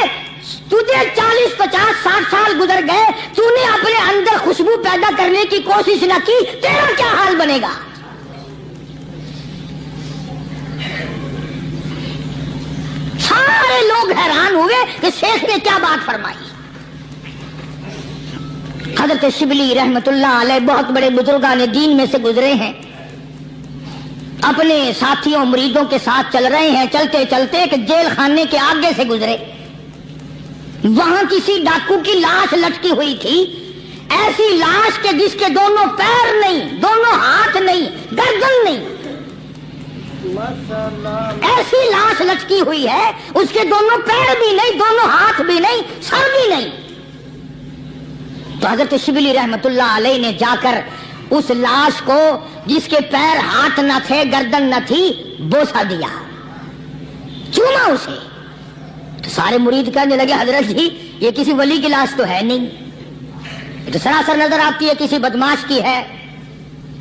تجھے 40 50 60 سال گزر گئے، تو نے اپنے اندر خوشبو پیدا کرنے کی کوشش نہ کی، تیرا کیا حال بنے گا۔ سارے لوگ حیران ہوئے کہ شیخ نے کیا بات فرمائی۔ حضرت شبلی رحمت اللہ علیہ بہت بڑے بزرگان دین میں سے گزرے ہیں، अपने साथियों मुरीदों के साथ चल रहे हैं, चलते चलते एक जेल खाने के आगे से गुजरे। वहां किसी डाकू की लाश लटकी हुई थी, ऐसी लाश के जिसके दोनों पैर नहीं, दोनों हाथ नहीं, गर्दन नहीं, ऐसी लाश लटकी हुई है, उसके दोनों पैर भी नहीं, दोनों हाथ भी नहीं, सर भी नहीं। तो हजरत शिबली रहमतुल्लाह अलैह ने जाकर उस लाश को, जिसके पैर हाथ न थे, गर्दन न थी, बोसा दिया, चूमा उसे। तो सारे मुरीद कहने लगे, हजरत जी ये किसी वली की लाश तो है नहीं, ये तो सरासर नजर आती है किसी बदमाश की है।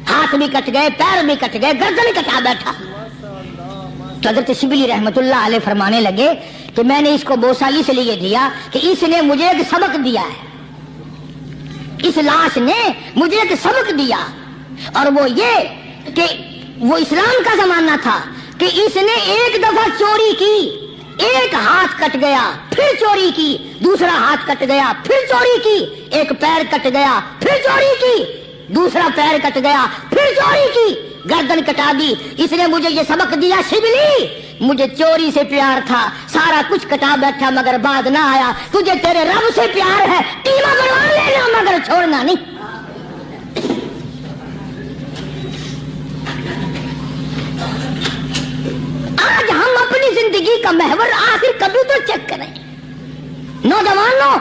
हाथ भी कट गए, पैर भी कट गए, गर्दन कटा बैठा। तो हजरत शिबली रहमतुल्लाह अलैह फरमाने लगे कि मैंने इसको बोसा इसलिए दिया कि इसने मुझे एक सबक दिया है, इस लाश ने मुझे एक सबक दिया, और वो ये कि वो इस्लाम का जमाना था कि इसने एक दफा चोरी की, एक हाथ कट गया, फिर चोरी की, दूसरा हाथ कट गया, फिर चोरी की, एक पैर कट गया, फिर चोरी की, दूसरा पैर कट गया, फिर चोरी की, गर्दन कटा दी। इसने मुझे ये सबक दिया, शिबली मुझे चोरी से प्यार था, सारा कुछ कटा बैठा मगर बाद ना आया। तुझे तेरे रब से प्यार है, कीमा बनवा लेना मगर छोड़ना नहीं। आज हम अपनी जिंदगी का महवर आखिर कभी तो चेक करें। नौजवानों,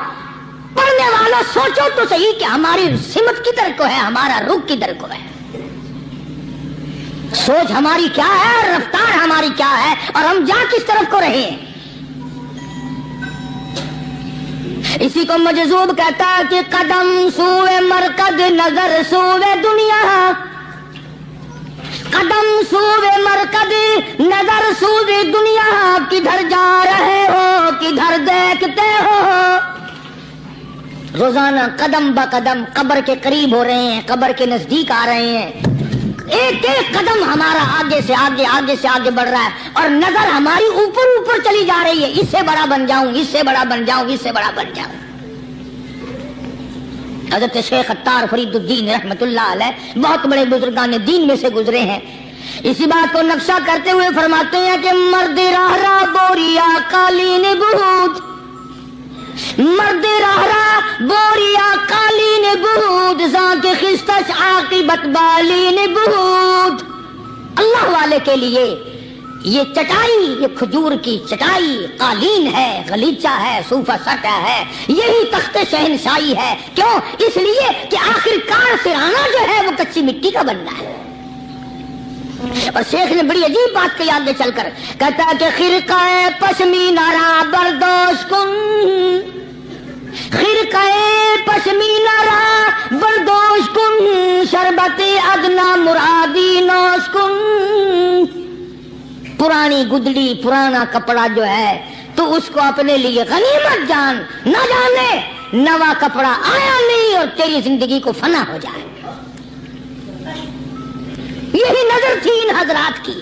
पढ़ने वालों, सोचो तो सही कि हमारी सिमत किधर को है, हमारा रुख किधर को है, सोच हमारी क्या है, रफ्तार हमारी क्या है, और हम जा किस तरफ को रहे हैं। इसी को मजजूब कहता है कि कदम सूए मरकद, नजर सूए दुनिया, कदम सूए मरकद, नजर सूए दुनिया, किधर जा रहे हो, किधर देखते हो। रोजाना कदम ब कदम कब्र के करीब हो रहे हैं, कब्र के नजदीक आ रहे हैं, एक एक कदम हमारा आगे से आगे, आगे से आगे बढ़ रहा है, और नजर हमारी ऊपर ऊपर चली जा रही है, इससे बड़ा बन जाऊं, इससे बड़ा बन जाऊं, इससे बड़ा बन जाऊं। हजरत शेख अत्तार फरीदुद्दीन रहमतुल्लाह अलैह बहुत बड़े बुजुर्गान दीन में से गुजरे हैं। इसी बात को नक्शा करते हुए फरमाते हैं कि मर्द राहरा बोरिया कालीन बूद, मर्द राहरा बोरिया कालीन बूद, जाके खिस्तश आकिबत बालीन बूद। अल्लाह वाले के लिए ये चटाई, ये खजूर की चटाई, कालीन है, गलीचा है, सूफा सटा है, यही तख्ते शहनशाही है। क्यों? इसलिए कि आखिरकार सिराना जो है वो कच्ची मिट्टी का बनना है। और शेख ने बड़ी अजीब बात कही आगे चलकर, कहता है कि खिरकाए पश्मीना रा बर्दोश कुन, खिरकाए पश्मीना रा बर्दोश कुन, शरबते अदना मुरादी नोश कुन। पुरानी गुदड़ी, पुराना कपड़ा जो है तो उसको अपने लिए गनीमत जान, न जाने नवा कपड़ा आया नहीं और तेरी जिंदगी को फना हो जाए। यही नजर थी इन हजरात की।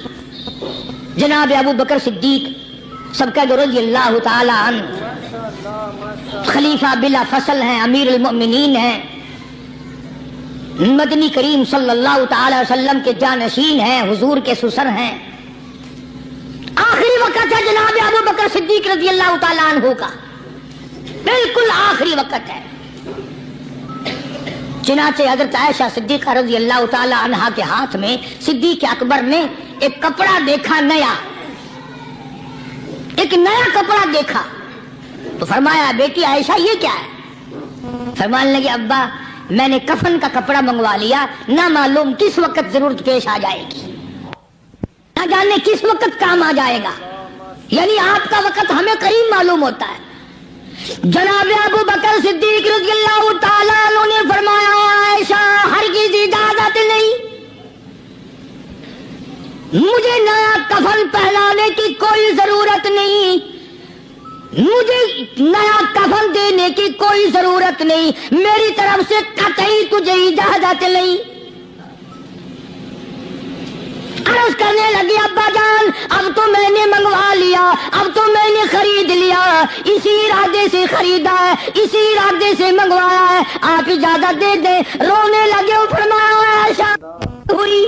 जनाब अबू बकर सिद्दीक सबका रज़ियल्लाहु ताला अन्हु खलीफा बिला फसल हैं, अमीरुल मोमिनीन हैं, मदनी करीम सल्लल्लाहु ताला अलैहि वसल्लम के जानशीन हैं, हुजूर के सुसर हैं। आखिरी वक्त है जनाब अबू बकर सिद्दीक रज़ियल्लाहु ताला अन्हु का, बिल्कुल आखिरी वक्त है। चुनाचे हजरत आयशा सिद्दीका रज़ियल्लाहु ताला अन्हा के हाथ में सिद्दीक अकबर ने एक कपड़ा देखा, नया, एक नया कपड़ा देखा। तो फरमाया, बेटी आयशा ये क्या है? फरमाने लगे, अब्बा मैंने कफन का कपड़ा मंगवा लिया, ना मालूम किस वक्त जरूरत पेश आ जाएगी, ना जाने किस वक्त काम आ जाएगा, यानी आपका वक्त हमें करीब मालूम होता है। जनाब अबू बकर सिद्दीक रज़ियल्लाहु ताला अन्हु ने फरमाया, आयशा हरगिज़ इजाजत नहीं, मुझे नया कफन पहनाने की कोई जरूरत नहीं, मुझे नया कफन देने की कोई जरूरत नहीं, मेरी तरफ से कतई तुझे इजाजत नहीं। अर्ज करने लगी, अब्बा जान अब तो मैंने मंगवा लिया, अब तो मैंने खरीद लिया, इसी इरादे से खरीदा है, इसी इरादे से मंगवाया है, आप इजाजत दे दें। रोने लगे, फरमाया आयशा हुई,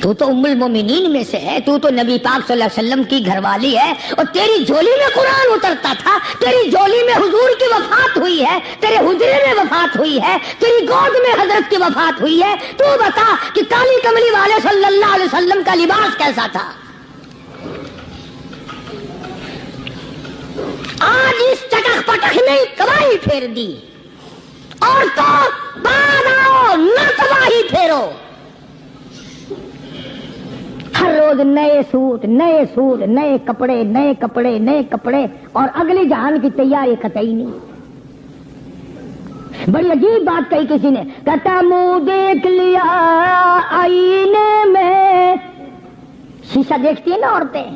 تو تو ام المومنین میں سے ہے, تو نبی پاک صلی اللہ علیہ وسلم کی گھر والی ہے, اور تیری جھولی میں قرآن اترتا تھا, تیری جھولی میں حضور کی وفات ہوئی ہے, تیرے حجرے میں وفات ہوئی ہے, تیری گود میں حضرت کی وفات ہوئی ہے. تو بتا کہ کالی کملی والے صلی اللہ علیہ وسلم کا لباس کیسا تھا؟ آج اس چٹخ پٹخ نے تباہی پھیر دی, اور تو بعد آؤ نہ تباہی پھیرو. ہر روز نئے سوٹ, نئے سوٹ, نئے کپڑے, نئے کپڑے, نئے کپڑے, اور اگلے جہان کی تیاری قطعی نہیں. بڑی عجیب بات کہی کسی نے, کہتا منہ دیکھ لیا آئینے میں. شیشہ دیکھتی ہیں نا عورتیں,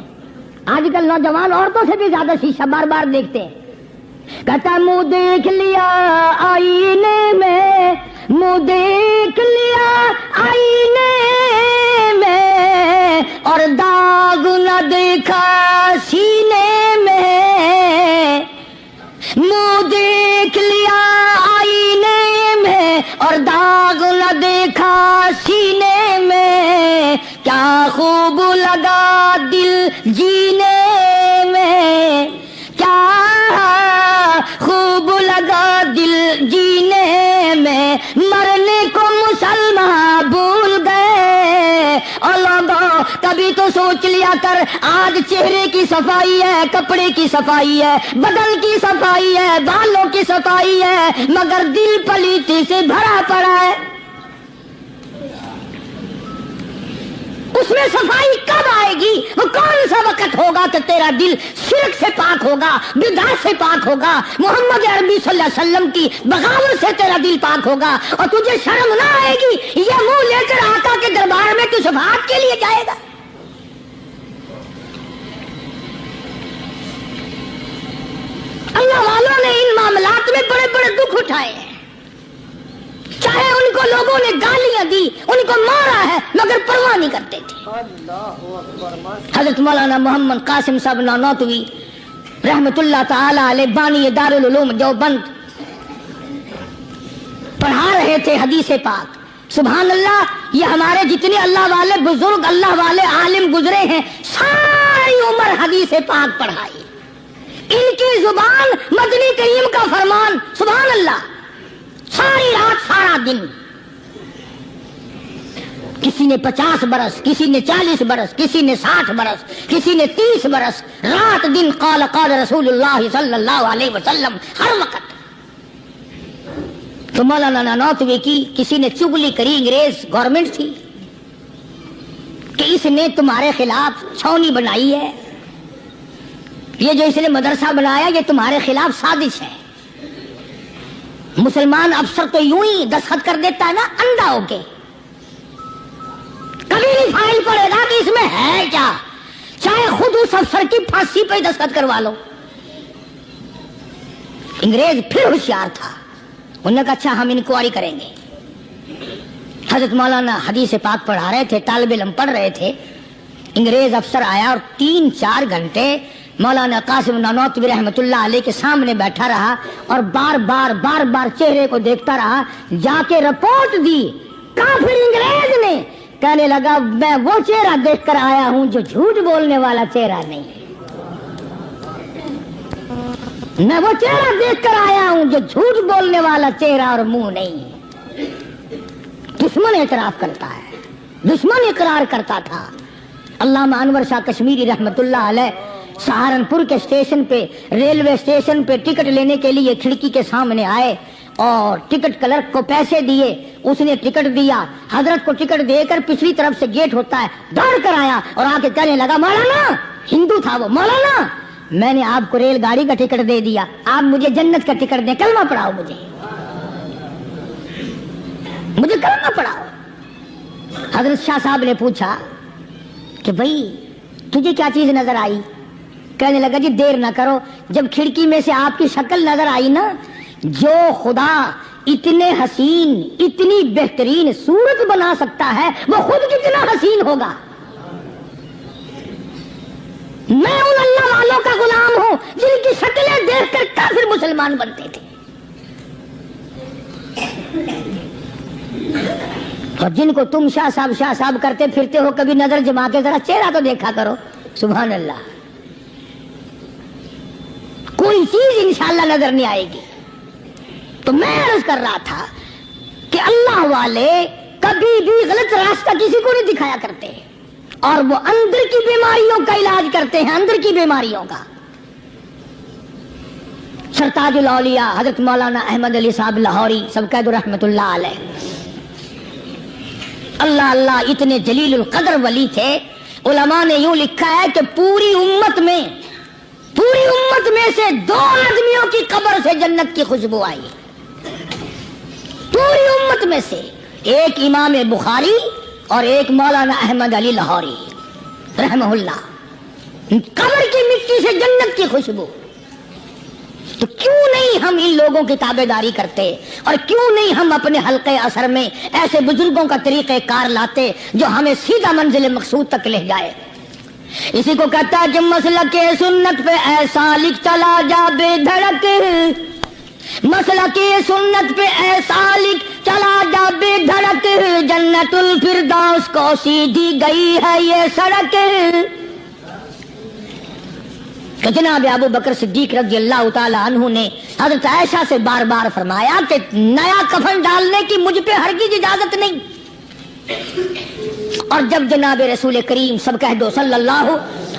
آج کل نوجوان عورتوں سے بھی زیادہ شیشہ بار بار دیکھتے ہیں. کہتا منہ دیکھ لیا آئینے میں, منہ دیکھ لیا آئینے میں, اور داغ نہ دیکھا سینے میں. منہ دیکھ لیا آئینے میں, اور داغ نہ دیکھا سینے میں. کیا خوب لگا دل جینے میں, کیا خوب لگا دل جینے میں. مرنے کو مسلمان بھول گئے, اور لوگوں کبھی تو سوچ لیا کر, آج چہرے کی صفائی ہے, کپڑے کی صفائی ہے, بدن کی صفائی ہے, بالوں کی صفائی ہے, مگر دل پلیتی سے بھرا پڑا ہے. اس میں صفائی کب آئے گی؟ وہ کون سا وقت ہوگا کہ تیرا دل شرک سے پاک ہوگا, بدعت سے پاک ہوگا, محمد عربی صلی اللہ علیہ وسلم کی بغاوت سے تیرا دل پاک ہوگا, اور تجھے شرم نہ آئے گی یہ منہ لے کر آقا کے دربار میں تو شفاعت کے لیے جائے گا؟ اللہ والوں نے ان معاملات میں بڑے بڑے دکھ اٹھائے ہیں, چاہے ان کو لوگوں نے گالیاں دی, ان کو مارا ہے, مگر پرواہ نہیں کرتے تھے. حضرت مولانا محمد قاسم صاحب نانوتوی رحمت اللہ تعالی علیہ بانی دارالعلوم دیوبند پڑھا رہے تھے حدیث پاک. سبحان اللہ, یہ ہمارے جتنے اللہ والے بزرگ, اللہ والے عالم گزرے ہیں, ساری عمر حدیث پاک پڑھائی. ان کی زبان مدنی کریم کا فرمان, سبحان اللہ, ساری رات سارا دن. کسی نے 50 برس, کسی نے 40 برس, کسی نے 60 برس, کسی نے 30 برس, رات دن قال قال رسول اللہ صلی اللہ علیہ وسلم ہر وقت. تو مولانا نانوتوی کی کسی نے چگلی کری, انگریز گورنمنٹ تھی کہ اس نے تمہارے خلاف چھاونی بنائی ہے, یہ جو اس نے مدرسہ بنایا یہ تمہارے خلاف سازش ہے. مسلمان افسر تو یوں ہی دستخط کر دیتا ہے نا اندھا ہو کے, کبھی نہیں فائل پڑے گا کہ اس میں ہے کیا, چاہے خود اس افسر کی پھانسی پہ دستخط کروا لو. انگریز پھر ہوشیار تھا, انہوں نے کہا اچھا ہم انکوائری کریں گے. حضرت مولانا حدیث پاک پڑھا رہے تھے, طالب علم پڑھ رہے تھے, انگریز افسر آیا اور 3-4 گھنٹے مولانا قاسم نانوتوی رحمت اللہ علیہ کے سامنے بیٹھا رہا, اور بار بار چہرے کو دیکھتا رہا. جا کے رپورٹ دی کافر انگریز نے, کہنے لگا میں وہ چہرہ دیکھ کر آیا ہوں جو جھوٹ بولنے والا چہرہ نہیں, میں وہ چہرہ دیکھ کر آیا ہوں جو جھوٹ بولنے والا چہرہ اور منہ نہیں. دشمن اعتراف کرتا ہے, دشمن اقرار کرتا تھا. علامہ انور شاہ کشمیری رحمت اللہ علیہ سہارنپور کے اسٹیشن پہ, ریلوے اسٹیشن پہ ٹکٹ لینے کے لیے کھڑکی کے سامنے آئے, اور ٹکٹ کلرک کو پیسے دیے, اس نے ٹکٹ دیا, حضرت کو ٹکٹ دے کر پچھلی طرف سے گیٹ ہوتا ہے, دوڑ کر آیا اور آ کے کہنے لگا مولانا, ہندو تھا وہ, مولانا میں نے آپ کو ریل گاڑی کا ٹکٹ دے دیا, آپ مجھے جنت کا ٹکٹ دیں, کلمہ پڑھاؤ, مجھے کلمہ پڑھاؤ. حضرت شاہ صاحب نے پوچھا کہ بھائی تجھے کیا چیز نظر آئی؟ کہنے لگا جی دیر نہ کرو, جب کھڑکی میں سے آپ کی شکل نظر آئی نا, جو خدا اتنے حسین, اتنی بہترین صورت بنا سکتا ہے وہ خود کتنا حسین ہوگا. میں ان اللہ والوں کا غلام ہوں جن کی شکلیں دیکھ کر کافر مسلمان بنتے تھے. اور جن کو تم شاہ صاحب کرتے پھرتے ہو، کبھی نظر جما کے ذرا چہرہ تو دیکھا کرو. سبحان اللہ. کوئی چیز انشاءاللہ نظر نہیں آئے گی. تو میں عرض کر رہا تھا کہ اللہ والے کبھی بھی غلط راستہ کسی کو نہیں دکھایا کرتے، اور وہ اندر کی بیماریوں کا علاج کرتے ہیں، اندر کی بیماریوں کا. سرتاج الاولیاء حضرت مولانا احمد علی صاحب لاہوری سب کہہ دو رحمت اللہ علیہ. اللہ اللہ اتنے جلیل القدر ولی تھے. علماء نے یوں لکھا ہے کہ پوری امت میں سے 2 آدمیوں کی قبر سے جنت کی خوشبو آئی. پوری امت میں سے ایک امام بخاری اور ایک مولانا احمد علی لاہوری رحمہ اللہ. قبر کی مٹی سے جنت کی خوشبو. تو کیوں نہیں ہم ان لوگوں کی تابع داری کرتے، اور کیوں نہیں ہم اپنے حلقے اثر میں ایسے بزرگوں کا طریقہ کار لاتے جو ہمیں سیدھا منزل مقصود تک لے جائے. اسی کو کہتا ہے کہ مسلک سنت پہ ایسا لکھ چلا جا بے دھڑک، مسلک سنت پہ ایسا لکھ چلا جا بے دھڑک، جنت الفردوس کو سیدھی گئی ہے یہ سڑک. کہ جناب ابو بکر صدیق رضی اللہ تعالی عنہ نے حضرت عائشہ سے بار بار فرمایا کہ نیا کفن ڈالنے کی مجھ پہ ہرگز اجازت نہیں. اور جب جناب رسول کریم سب کہہ دو صلی اللہ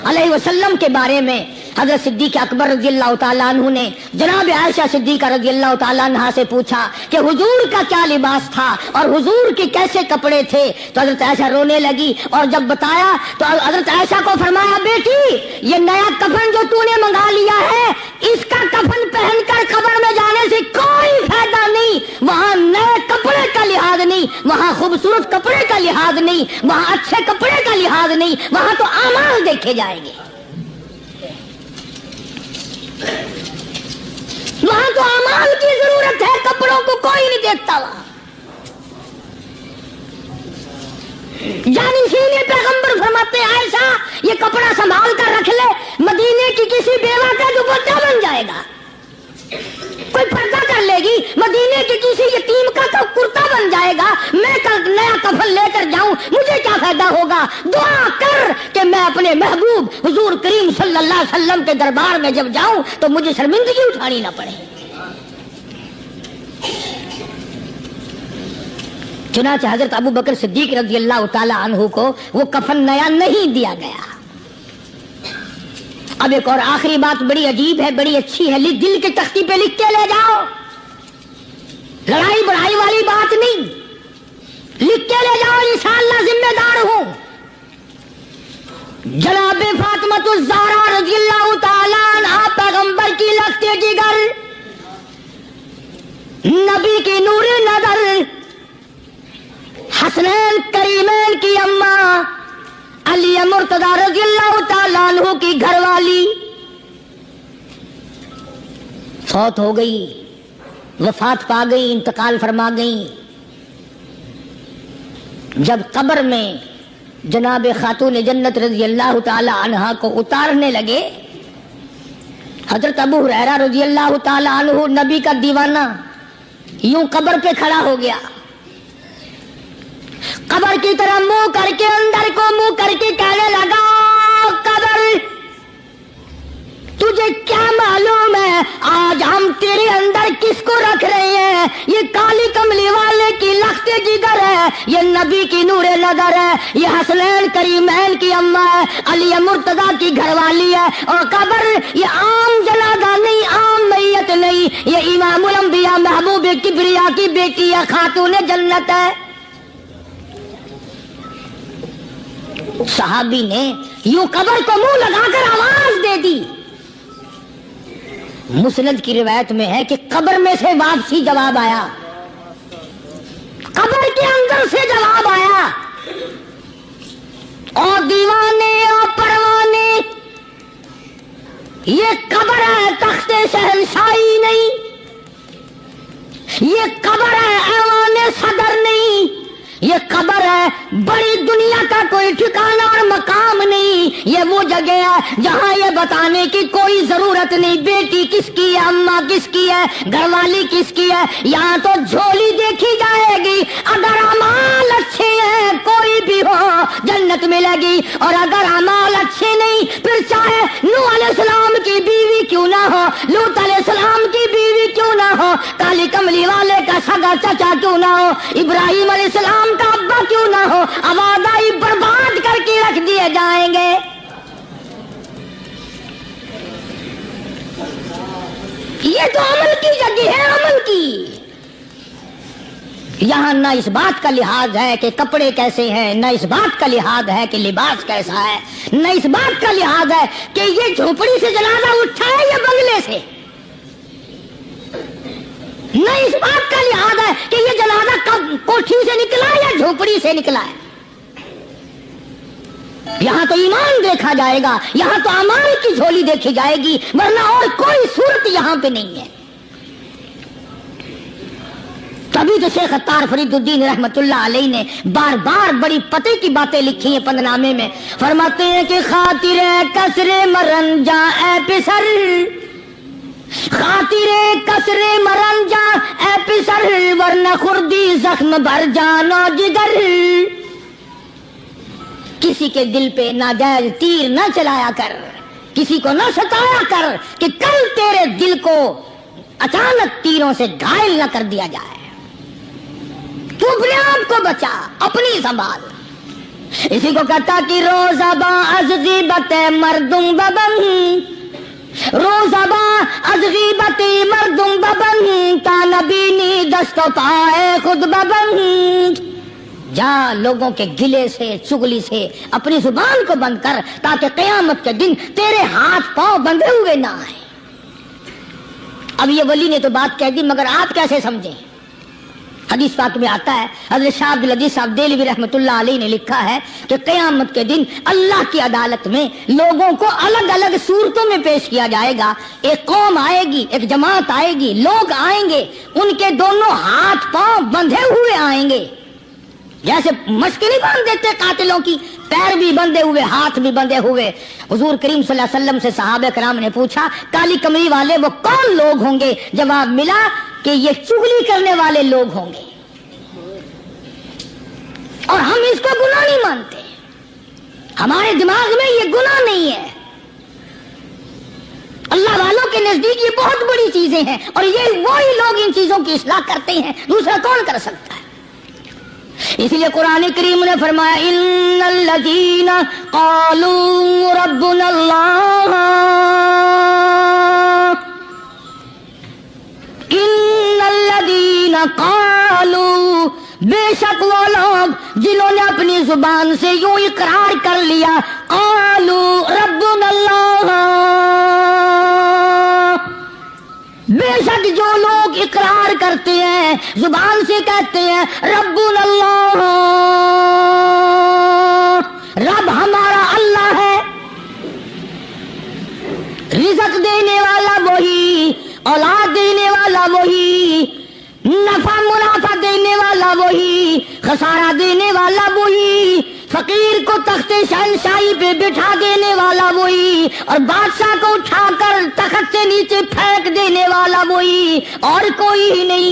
علیہ وسلم کے بارے میں حضرت صدیق اکبر رضی اللہ تعالیٰ عنہ نے جناب عائشہ صدیقہ رضی اللہ تعالیٰ عنہ سے پوچھا کہ حضور کا کیا لباس تھا اور حضور کے کیسے کپڑے تھے، تو حضرت عائشہ رونے لگی. اور جب بتایا تو حضرت عائشہ کو فرمایا بیٹی یہ نیا کفن جو تو نے منگا لیا ہے اس کا کفن پہن کر قبر میں جانے سے کوئی فائدہ نہیں. وہاں نئے کپڑے کا لحاظ نہیں، وہاں خوبصورت کپڑے کا لحاظ نہیں، وہاں اچھے کپڑے کا لحاظ نہیں، وہاں تو اعمال دیکھے جائیں گے. وہاں تو اعمال کی ضرورت ہے، کپڑوں کو کوئی نہیں دیکھتا. وہاں جانشین پیغمبر فرماتے ہیں عائشہ یہ کپڑا سنبھال کر رکھ لے، مدینے کی کسی بیوہ کا دوپٹہ بن جائے گا، کوئی پردہ کر لے گی، مدینے کے کسی یتیم کا کرتا بن جائے گا. میں کل نیا کفن لے کر جاؤں مجھے کیا فائدہ ہوگا؟ دعا کر کہ میں اپنے محبوب حضور کریم صلی اللہ علیہ وسلم کے دربار میں جب جاؤں تو مجھے شرمندگی اٹھانی نہ پڑے. چنانچہ حضرت ابو بکر صدیق رضی اللہ تعالی عنہ کو وہ کفن نیا نہیں دیا گیا. اب ایک اور آخری بات بڑی عجیب ہے، بڑی اچھی ہے، دل کے تختی پہ لکھ کے لے جاؤ. لڑائی بڑائی والی بات نہیں، لکھ کے لے جاؤ، انشاءاللہ ذمہ دار ہوں. جناب فاطمۃ الزہرا رضی اللہ تعالیٰ عنہ پیغمبر کی لخت جگر، نبی کی نور نظر، حسنین کریمین کی اماں علی مرتضی رضی اللہ تعالیٰ عنہ کی گھر والی فوت ہو گئی، وفات پا گئی، انتقال فرما گئی. جب قبر میں جناب خاتون جنت رضی اللہ تعالی عنہا کو اتارنے لگے، حضرت ابو ہریرہ رضی اللہ تعالی عنہ نبی کا دیوانہ یوں قبر پہ کھڑا ہو گیا، قبر کی طرح منہ کر کے اندر کو منہ کر کے کہنے لگا قبر تجھے کیا معلوم ہے آج ہم تیرے اندر کس کو رکھ رہے ہیں؟ یہ کالی کملی والے کی لخت جگر ہے، یہ نبی کی نور نظر ہے، یہ حسنین کریمین کی اماں ہے، علی مرتضی کی گھر والی ہے. اور قبر یہ عام جنازہ نہیں، عام میت نہیں، یہ امام الانبیاء محبوب کبریا کی بیٹی ہے، خاتون جنت ہے. صحابی نے یوں قبر کو منہ لگا کر آواز دے دی. مسند کی روایت میں ہے کہ قبر میں سے واپسی جواب آیا، قبر کے اندر سے جواب آیا، اور دیوانے اور پروانے یہ قبر ہے تخت شہنشاہی نہیں، یہ قبر ہے ایوان صدر نہیں، یہ قبر ہے، بڑی دنیا کا کوئی ٹھکانہ اور مقام نہیں، یہ وہ جگہ ہے جہاں یہ بتانے کی کوئی ضرورت نہیں بیٹی کس کی ہے، اماں کس کی ہے، گھر والی کس کی ہے، یہاں تو جھولی دیکھی جائے گی، اگر اعمال اچھے ہیں کوئی بھی ہو جنت ملے گی، اور اگر اعمال اچھے نہیں پھر چاہے نوح علیہ السلام کی بیوی کیوں نہ ہو، لوط علیہ السلام کی بیوی کیوں نہ ہو، کالی کملی والے کا سگا چچا کیوں نہ ہو، ابراہیم علیہ السلام کا ابا کیوں نہ ہو، آباد آئی برباد کر کے رکھ دیے جائیں گے۔ یہ تو عمل کی جگہ ہے، عمل کی۔ یہاں نہ اس بات کا لحاظ ہے کہ کپڑے کیسے ہیں، نہ اس بات کا لحاظ ہے کہ لباس کیسا ہے، نہ اس بات کا لحاظ ہے کہ یہ جھوپڑی سے جنازہ اٹھا ہے یا بنگلے سے، نہ اس بات کا لحاظ ہے کہ یہ جنازہ کب کوٹھی سے نکلا یا جھوپڑی سے نکلا ہے۔ یہاں تو ایمان دیکھا جائے گا، یہاں تو اعمال کی جھولی دیکھی جائے گی، ورنہ اور کوئی صورت یہاں پہ نہیں ہے۔ تبھی تو شیخ عطار فرید الدین رحمت اللہ علیہ نے بار بار بڑی پتے کی باتیں لکھی ہیں پند نامے میں، فرماتے ہیں کہ خاطر کسر مرنجا اے پسر، خاطر کسر مرنجا اے پسر، ورنہ خردی زخم بھر جانا جگر۔ کسی کے دل پہ ناجائز تیر نہ چلایا کر، کسی کو نہ ستایا کر کہ کل تیرے دل کو اچانک تیروں سے گھائل نہ کر دیا جائے۔ تو اپنے آپ کو بچا، اپنی سنبھال۔ اسی کو کہتا کہ روزہ با از غیبت مردم ببن، روزہ با از غیبت مردم ببن، تا نبینی دست و پائے خود ببن۔ جا لوگوں کے گلے سے چگلی سے اپنی زبان کو بند کر، تاکہ قیامت کے دن تیرے ہاتھ پاؤں بندھے ہوئے نہ آئے۔ اب یہ ولی نے تو بات کہہ دی، مگر آپ کیسے سمجھیں؟ حدیث پاک میں آتا ہے، حضرت شاہ عبد العزیز صاحب دہلوی رحمۃ اللہ علیہ نے لکھا ہے کہ قیامت کے دن اللہ کی عدالت میں لوگوں کو الگ الگ صورتوں میں پیش کیا جائے گا۔ ایک قوم آئے گی، ایک جماعت آئے گی، لوگ آئیں گے، ان کے دونوں ہاتھ پاؤں بندھے ہوئے آئیں گے، جیسے مشق نہیں باندھ دیتے قاتلوں کی، پیر بھی بندھے ہوئے، ہاتھ بھی بندھے ہوئے۔ حضور کریم صلی اللہ علیہ وسلم سے صحابہ کرام نے پوچھا کالی کمری والے وہ کون لوگ ہوں گے؟ جواب ملا کہ یہ چغلی کرنے والے لوگ ہوں گے، اور ہم اس کو گناہ نہیں مانتے، ہمارے دماغ میں یہ گناہ نہیں ہے۔ اللہ والوں کے نزدیک یہ بہت بڑی چیزیں ہیں، اور یہ وہی لوگ ان چیزوں کی اصلاح کرتے ہیں، دوسرا کون کر سکتا ہے؟ اس لیے قرآن کریم نے فرمایا ان الذین قالوا ربنا اللہ، ان الذین قالوا، بے شک وہ لوگ جنہوں نے اپنی زبان سے یوں اقرار کر لیا، قالوا ربنا اللہ، بے شک جو لوگ اقرار کرتے ہیں، زبان سے کہتے ہیں ربنا اللہ، رب ہمارا اللہ ہے، رزق دینے والا وہی، اولاد دینے والا وہی، نفع منافع دینے والا وہی، خسارہ دینے والا وہی، فقیر کو تخت شہنشاہی پہ بٹھا دینے والا وہی، اور بادشاہ کو اٹھا کر تخت سے نیچے پھینک دینے والا وہی، اور کوئی ہی نہیں۔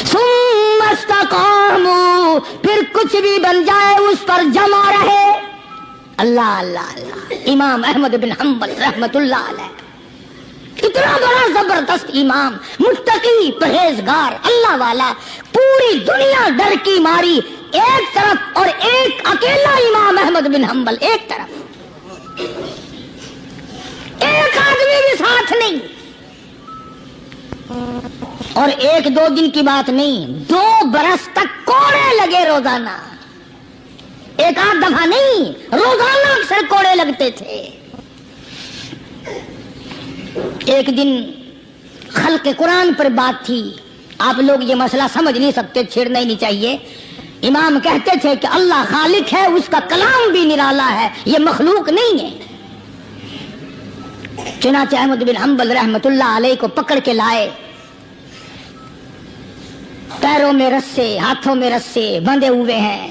ثم استقاموا، پھر کچھ بھی بن جائے اس پر جمع رہے۔ اللہ اللہ اللہ، امام احمد بن حنبل رحمت اللہ علیہ، اتنا بڑا زبردست امام، متقی، پرہیزگار، اللہ والا، پوری دنیا ڈر کی ماری ایک طرف، اور ایک اکیلا امام احمد بن حنبل ایک طرف، ایک آدمی بھی ساتھ نہیں، اور ایک دو دن کی بات نہیں، 2 برس تک کوڑے لگے روزانہ، ایک آدھ دفعہ نہیں، روزانہ اکثر کوڑے لگتے تھے۔ ایک دن خلق قرآن پر بات تھی، آپ لوگ یہ مسئلہ سمجھ نہیں سکتے، چھیڑنا ہی نہیں چاہیے۔ امام کہتے تھے کہ اللہ خالق ہے، اس کا کلام بھی نرالا ہے، یہ مخلوق نہیں ہے۔ چنانچہ احمد بن حنبل رحمت اللہ علیہ کو پکڑ کے لائے، पैरों में रस्से, हाथों में रस्से बंधे हुए हैं।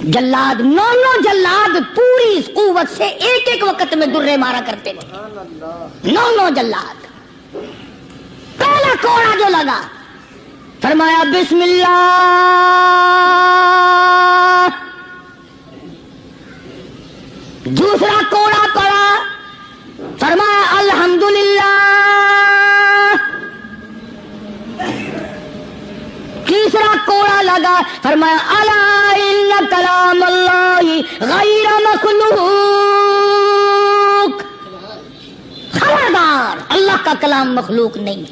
जल्लाद, 9 जल्लाद पूरी कुव्वत से एक एक वक्त में दुर्रे मारा करते थे। 9 जल्लाद। पहला कोड़ा जो लगा, फरमाया बिस्मिल्लाह। दूसरा कोड़ा पड़ा, फरमाया अल्हम्दुलिल्लाह। तीसरा कोड़ा लगा, फरमाया अला इन्ना कलाम अल्लाहि गैर मखलूक। खबरदार, अल्लाह का कलाम मखलूक नहीं।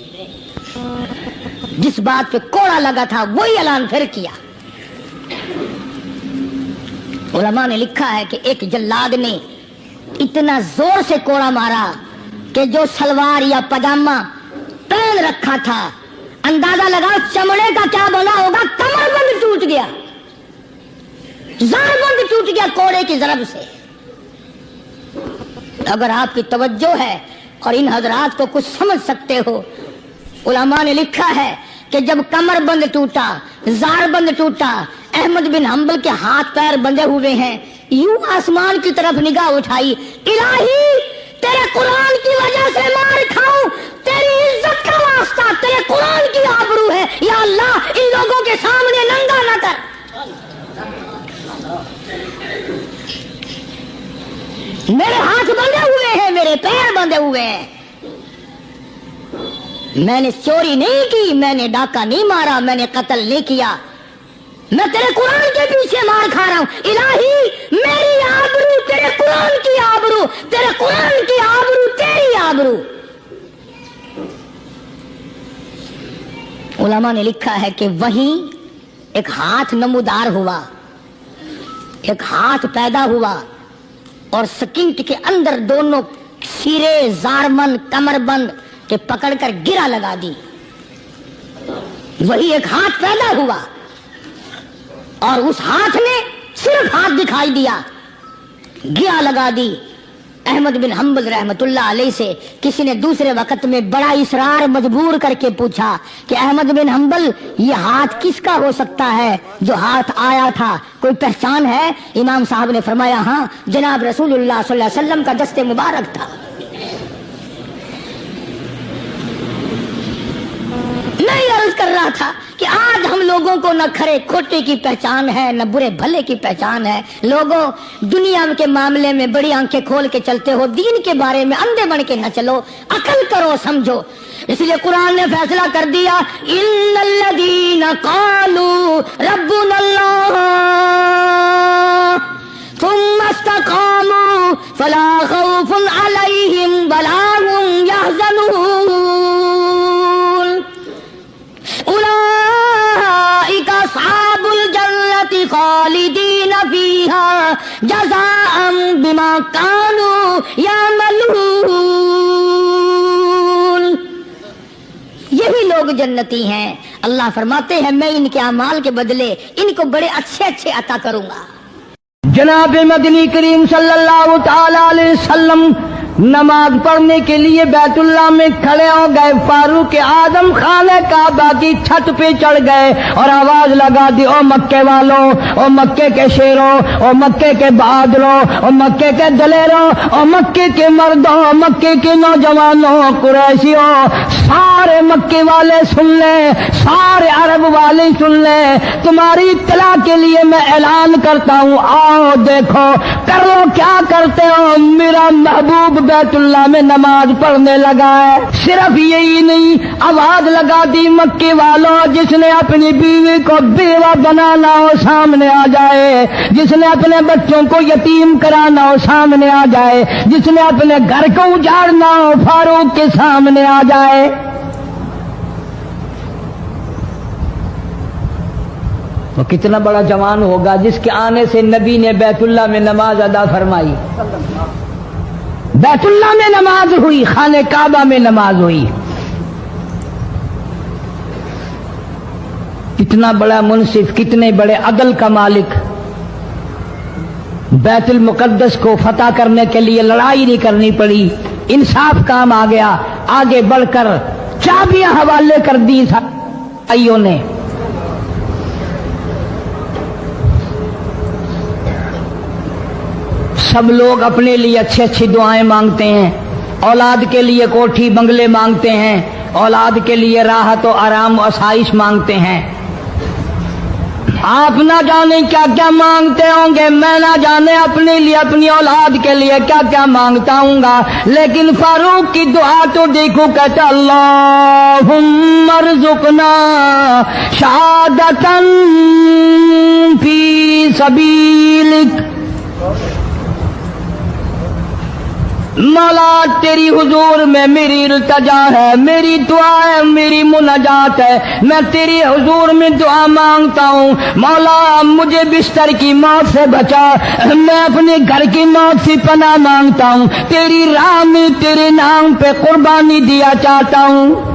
जिस बात पे कोड़ा लगा था वही ऐलान फिर किया। उलमा ने लिखा है कि एक जल्लाद ने इतना जोर से कोड़ा मारा कि जो सलवार या पजामा पहन रखा था, अंदाजा लगाओ चमड़े का क्या बना होगा, कमरबंद टूट गया, ज़ारबंद टूट गया कोड़े की ज़रब से। अगर आपकी तवज्जो है और इन हजरात को कुछ समझ सकते हो, उलमा ने लिखा है कि जब कमरबंद टूटा, ज़ारबंद टूटा, अहमद बिन हंबल के हाथ पैर बंधे हुए हैं, यूं आसमान की तरफ निगाह उठाई, इलाही तेरे कुरान की वजह से मार खाऊं, तेरी इज्जत का वास्ता, तेरे कुरान की आबरू है, या अल्लाह इन लोगों के सामने नंगा न कर। मेरे हाथ बंधे हुए हैं, मेरे पैर बंधे हुए हैं। मैंने चोरी नहीं की, मैंने डाका नहीं मारा, मैंने कत्ल नहीं किया, मैं तेरे कुरान के पीछे मार खा रहा हूं। इलाही मेरी आबरू तेरे कुरान की आबरू, तेरे कुरान की आबरू तेरी आबरू। उलमा ने लिखा है कि वहीं एक हाथ नमूदार हुआ, एक हाथ पैदा हुआ और सकिंट के अंदर दोनों सिरे ज़ारमन कमरबंद के पकड़कर गिरा लगा दी। वही एक हाथ पैदा हुआ और उस हाथ ने सिर्फ हाथ दिखाई दिया, गिरा लगा दी। अहमद बिन हंबल रहमतुल्लाह अलैह से किसी ने दूसरे वक्त में बड़ा इसरार मजबूर करके पूछा कि अहमद बिन हंबल, ये हाथ किसका हो सकता है जो हाथ आया था, कोई पहचान है? इमाम साहब ने फरमाया, हाँ, जनाब रसूलुल्लाह सल्लल्लाहु अलैहि वसल्लम का दस्ते मुबारक था। नहीं, अर्ज कर रहा था कि आज हम लोगों को न खरे खोटे की पहचान है, न बुरे भले की पहचान है। लोगों, दुनिया के मामले में बड़ी आंखें खोल के चलते हो, दीन के बारे में अंधे बन के न चलो, अकल करो, समझो। इसलिए कुरान ने फैसला कर दिया, इन्नल्लज़ीना क़ालू रब्बुनल्लाह सुम्मा इस्तक़ामू फला खौफुन अलैहिम वला हुम यहज़नून उलाइका अस्हाबुल जन्नति खालिदीन फीहा जज़ाअन बिमा कानू यअमलून। यही लोग जन्नती हैं। अल्लाह फरमाते हैं, मैं इनके अमाल के बदले इनको बड़े अच्छे अच्छे अता करूंगा। जनाब मदनी करीम सल्लल्लाहु ताला अलैहि वसल्लम नमाज पढ़ने के लिए बैतुल्लाह में खड़े हो गए। फारूक आदम खाने काबा की छत पे चढ़ गए और आवाज लगा दी, ओ मक्के वालों, ओ मक्के के शेरों, ओ मक्के के बहादुरों, ओ मक्के के दलेरों, ओ मक्के के मर्दों, मक्के के नौजवानों, कुरैशियों, सारे मक्के वाले सुन ले, सारे अरब वाले सुन ले, तुम्हारी इत्तला के लिए मैं ऐलान करता हूँ, आओ देखो, कर लो क्या करते हो। मेरा महबूब बैतुल्लाह में नमाज पढ़ने लगा है। सिर्फ यही नहीं, आवाज लगा दी, मक्के वालों, जिसने अपनी बीवी को बेवा बनाना हो सामने आ जाए, जिसने अपने बच्चों को यतीम कराना हो सामने आ जाए, जिसने अपने घर को उजाड़ना हो फारूक के सामने आ जाए। वो कितना बड़ा जवान होगा जिसके आने से नबी ने बैतुल्लाह में नमाज अदा फरमाई। बैतुल्लाह में नमाज हुई, खाने काबा में नमाज हुई। कितना बड़ा मुनसिफ, कितने बड़े अदल का मालिक। बैतुल मुकद्दस को फतह करने के लिए लड़ाई नहीं करनी पड़ी, इंसाफ काम आ गया। आगे बढ़कर चाबियां हवाले कर दी भाइयों ने। सब लोग अपने लिए अच्छी अच्छी दुआएं मांगते हैं, औलाद के लिए कोठी बंगले मांगते हैं, औलाद के लिए राहत और आराम और आसाइश मांगते हैं। आप ना जाने क्या क्या मांगते होंगे, मैं ना जाने अपने लिए अपनी औलाद के लिए क्या क्या मांगता हूँगा, लेकिन फारूक की दुआ तो देखो, कहता अल्लाहुम्मा रज़ुक़ना शहादतन फी सबीलिक। मौला तेरी हुजूर में मेरी इल्तिजा है, मेरी दुआ है, मेरी मुनाजात है, मैं तेरी हुजूर में दुआ मांगता हूँ। मौला मुझे बिस्तर की मौत से बचा, मैं अपने घर की मौत से पनाह मांगता हूँ, तेरी राह में तेरे नाम पे कुर्बानी दिया चाहता हूँ।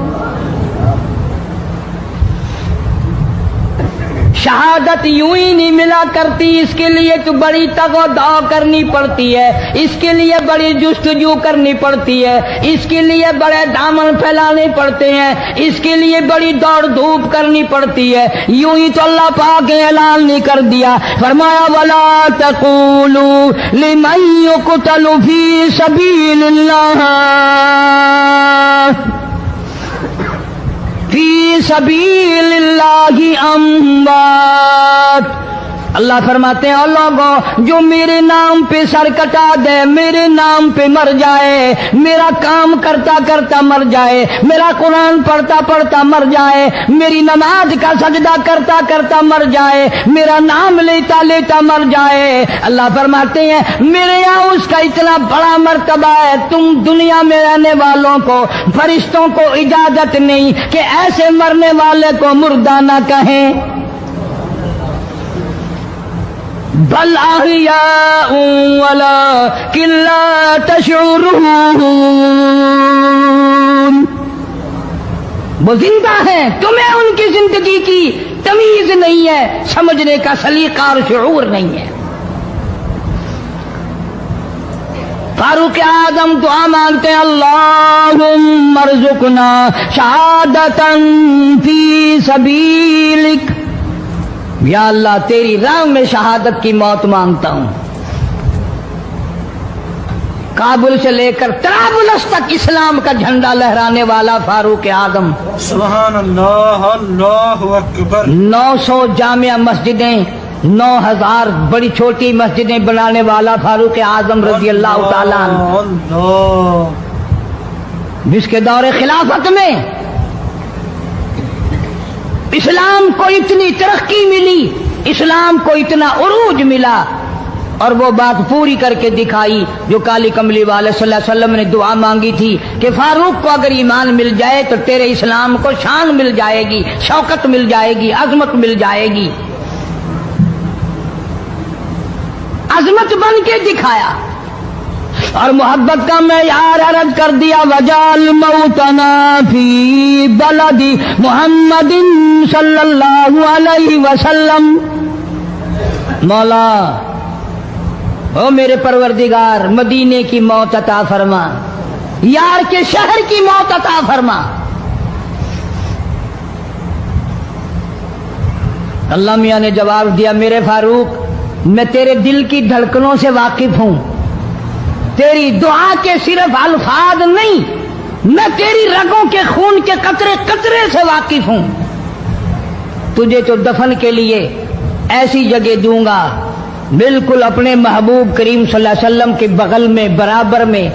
शहादत यूं ही नहीं मिला करती, इसके लिए तो बड़ी तगो-दौ करनी पड़ती है, इसके लिए बड़ी जुस्तजू करनी पड़ती है, इसके लिए बड़े दामन फैलाने पड़ते हैं, इसके लिए बड़ी दौड़ धूप करनी पड़ती है। यूं ही तो अल्लाह पाक ने ऐलान नहीं कर दिया, फरमाया वला तक़ूलू लिमन युक़तलु फी सबीलिल्लाह फी सबीलिल्लाहि अम्वात। अल्लाह फरमाते हैं, और लोगों जो मेरे नाम पे सर कटा दे, मेरे नाम पे मर जाए, मेरा काम करता करता मर जाए, मेरा कुरान पढ़ता पढ़ता मर जाए, मेरी नमाज का सजदा करता करता मर जाए, मेरा नाम लेता लेता मर जाए, अल्लाह फरमाते हैं मेरे यहाँ उसका इतना बड़ा मर्तबा है, तुम दुनिया में रहने वालों को, फरिश्तों को इजाजत नहीं कि ऐसे मरने वाले को मुर्दा ना कहें। बल अहयाउन वलाकिन ला तशउरून, वो जिंदा है, तुम्हें उनकी जिंदगी की तमीज नहीं है, समझने का सलीका और शऊर नहीं है। फारूक आदम दुआ मांगते हैं, अल्लाहुम्मा रज़ुक़ना शहादतन फी सबीलिक। या अल्लाह तेरी राह में शहादत की मौत मांगता हूं। काबुल से लेकर तराबुलस तक इस्लाम का झंडा लहराने वाला फारूक आदम, सुभान अल्लाह, अल्लाहु अकबर। 900 जामिया मस्जिदें, 9000 बड़ी छोटी मस्जिदें बनाने वाला फारूक आजम रजी अल्लाह ताला अन्हु, जिसके दौरे खिलाफत में इस्लाम को इतनी तरक्की मिली, इस्लाम को इतना उरूज मिला, और वो बात पूरी करके दिखाई जो काली कमली वाले सल्लल्लाहु अलैहि वसल्लम ने दुआ मांगी थी कि फारूक को अगर ईमान मिल जाए तो तेरे इस्लाम को शान मिल जाएगी, शौकत मिल जाएगी, अजमत मिल जाएगी। अजमत बन के दिखाया और मोहब्बत का मेयार अर्ज कर दिया, वजाल मौतना फी बलदी मुहम्मदिन सल्लल्लाहु अलैहि वसल्लम। मौला ओ मेरे परवरदिगार, मदीने की मौत अता फरमा, यार के शहर की मौत अता फरमा। अल्लाह मियां ने जवाब दिया, मेरे फारूक मैं तेरे दिल की धड़कनों से वाकिफ हूं, तेरी दुआ के सिर्फ अल्फाज नहीं, मैं तेरी रगों के खून के कतरे कतरे से वाकिफ हूं। तुझे तो दफन के लिए ऐसी जगह दूंगा बिल्कुल अपने महबूब करीम सल्लल्लाहु अलैहि वसल्लम के बगल में, बराबर में।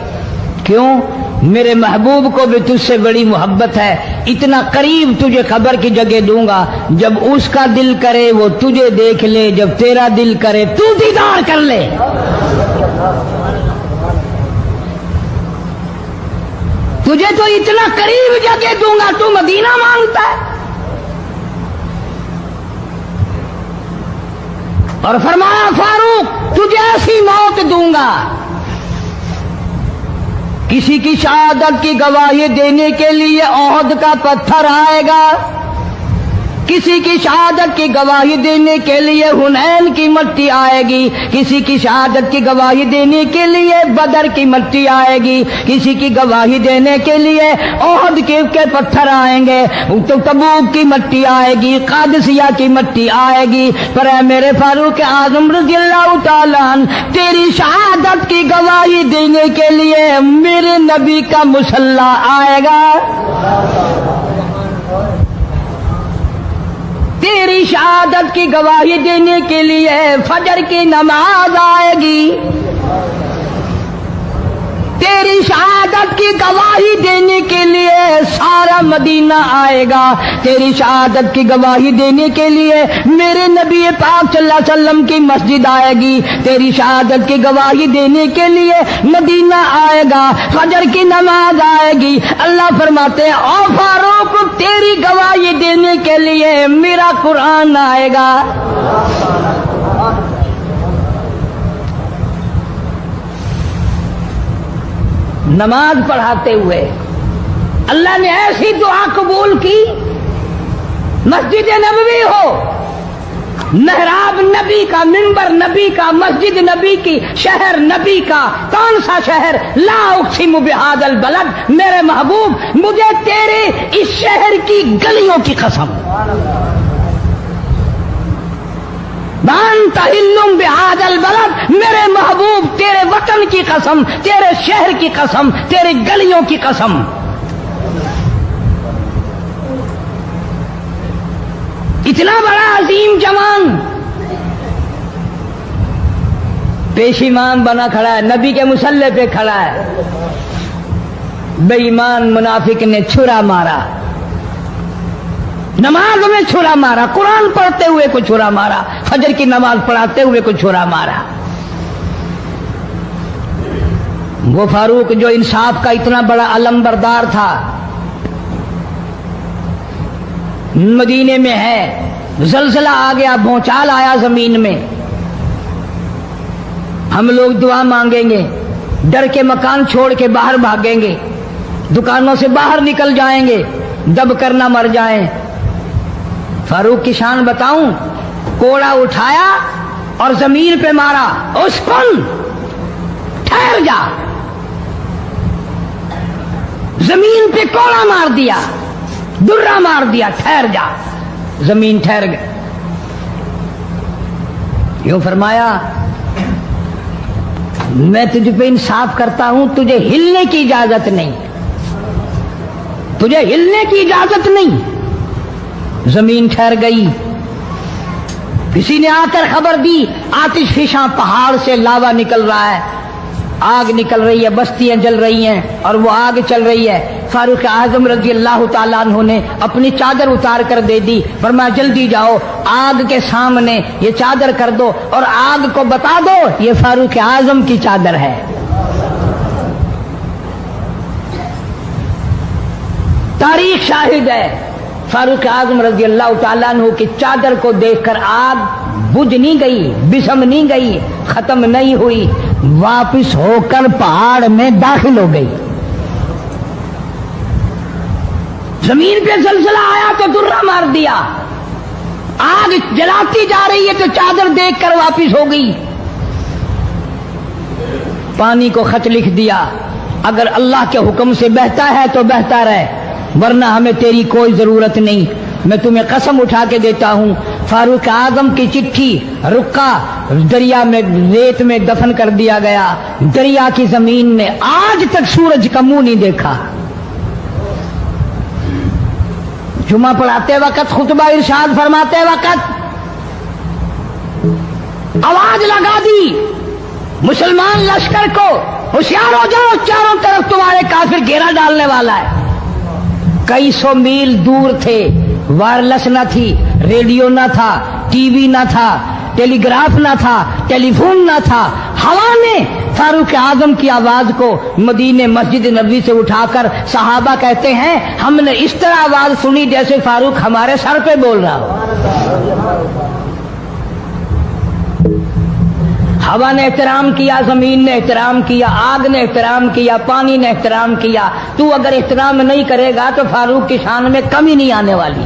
क्यों? मेरे महबूब को भी तुझसे बड़ी मोहब्बत है, इतना करीब तुझे खबर की जगह दूंगा, जब उसका दिल करे वो तुझे देख ले, जब तेरा दिल करे तू दीदार कर ले। तुझे तो इतना करीब जगह दूंगा, तू मदीना मांगता है। और फरमाया, फारूक तुझे ऐसी मौत दूंगा, किसी की शहादत की गवाही देने के लिए ओहद का पत्थर आएगा, किसी की शहादत की गवाही देने के लिए हुनैन की मट्टी आएगी, किसी की शहादत की गवाही देने के लिए बदर की मट्टी आएगी, किसी की गवाही देने के लिए ओहद के पत्थर आएंगे, तो तबूक की मट्टी आएगी, कादसिया की मट्टी आएगी। पर ऐ मेरे फारूक आजम रज़ियल्लाहु ताला अन्हु, तेरी शहादत की गवाही देने के लिए मेरे नबी का मुसल्ला आएगा, तेरी शहादत की गवाही देने के लिए फजर की नमाज आएगी, तेरी शहादत की गवाही देने के लिए सारा मदीना आएगा, तेरी शहादत की गवाही देने के लिए मेरे नबी पाक सल्लल्लाहु अलैहि वसल्लम की मस्जिद आएगी, तेरी शहादत की गवाही देने के लिए मदीना आएगा, फजर की नमाज आएगी। अल्लाह फरमाते हैं ओ फारूक, तेरी गवाही देने के लिए मेरा कुरान आएगा। नमाज पढ़ाते हुए अल्लाह ने ऐसी दुआ कबूल की, मस्जिद नबवी हो, मेहराब नबी का, मिंबर नबी का, मस्जिद नबी की, शहर नबी का। कौन सा शहर? ला उक़सिमु बिहादल बलद, मेरे महबूब मुझे तेरे इस शहर की गलियों की कसम, बानतहिल्लुम बिहादल बलद, मेरे महबूब तेरे वतन की कसम, तेरे शहर की कसम, तेरे गलियों की कसम। इतना बड़ा अजीम जवान पेशीमान बना खड़ा है, नबी के मुसल्ले पे खड़ा है, बेईमान मुनाफिक ने छुरा मारा, नमाज में छुरा मारा, कुरान पढ़ते हुए को छुरा मारा, फजर की नमाज पढ़ाते हुए को छुरा मारा। वो फारूक जो इंसाफ का इतना बड़ा अलमबरदार था, मदीने में है, जलजला आ गया, भूचाल आया जमीन में, हम लोग दुआ मांगेंगे, डर के मकान छोड़ के बाहर भागेंगे, दुकानों से बाहर निकल जाएंगे, दब कर ना मर जाएं। फारूक की शान बताऊं, कोड़ा उठाया और जमीन पे मारा, उस्कुन, ठहर जा, जमीन पे कोड़ा मार दिया, दुर्रा मार दिया, ठहर जा, जमीन ठहर गई। यूं फरमाया, मैं तुझ पे इंसाफ करता हूं, तुझे हिलने की इजाजत नहीं, तुझे हिलने की इजाजत नहीं। जमीन ठहर गई। किसी ने आकर खबर दी, आतिशफिशां पहाड़ से लावा निकल रहा है, आग निकल रही है, बस्तियां जल रही हैं और वो आग चल रही है। फारूक आजम रज़ियल्लाहु ताला अन्हु ने अपनी चादर उतार कर दे दी, फरमाया जल्दी जाओ, आग के सामने ये चादर कर दो और आग को बता दो ये फारूक आजम की चादर है। तारीख शाहिद है, फारूक आजम रज़ियल्लाहु ताला अन्हु की चादर को देखकर आग बुझ नहीं गई, बिसम नहीं गई, खत्म नहीं हुई, वापिस होकर पहाड़ में दाखिल हो गई। जमीन पे जलजला आया तो दुर्रा मार दिया, आग जलाती जा रही है तो चादर देखकर वापिस हो गई। पानी को खत लिख दिया, अगर अल्लाह के हुक्म से बहता है तो बहता रहे, वरना हमें तेरी कोई जरूरत नहीं। मैं तुम्हें कसम उठा के देता हूं, फारूक आजम की चिट्ठी रुका दरिया में, रेत में दफन कर दिया गया। दरिया की जमीन ने आज तक सूरज का मुंह नहीं देखा। जुमा पढ़ाते वक्त, खुतबा इरशाद फरमाते वक्त आवाज लगा दी मुसलमान लश्कर को, होशियार हो जाओ, चारों तरफ तुम्हारे काफिर घेरा डालने वाला है। कई सौ मील दूर थे, वायरलेस न थी, रेडियो न था, टीवी न था, टेलीग्राफ न था, टेलीफोन न था। हवा ने फारूक आजम की आवाज को मदीने मस्जिद नबी से उठाकर, सहाबा कहते हैं हमने इस तरह आवाज सुनी जैसे फारूक हमारे सर पे बोल रहा हो। हवा ने एहतराम किया, जमीन ने एहतराम किया, आग ने एहतराम किया, पानी ने एहतराम किया। तू अगर एहतराम नहीं करेगा तो फारूक की शान में कमी नहीं आने वाली।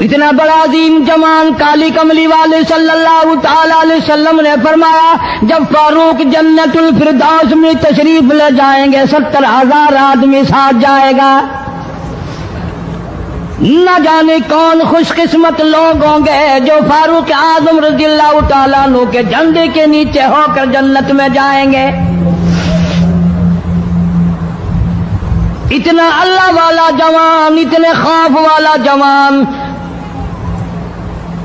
اتنا بڑا عظیم جمان کالی کملی والے صلی اللہ تعالی علیہ وسلم نے فرمایا جب فاروق جنت الفردوس میں تشریف لے جائیں گے 70,000 آدمی ساتھ جائے گا. نہ جانے کون خوش قسمت لوگ ہوں گے جو فاروق اعظم رضی اللہ تعالیٰ عنہ کے جھنڈے کے نیچے ہو کر جنت میں جائیں گے. اتنا اللہ والا جوان، اتنے خوف والا جوان.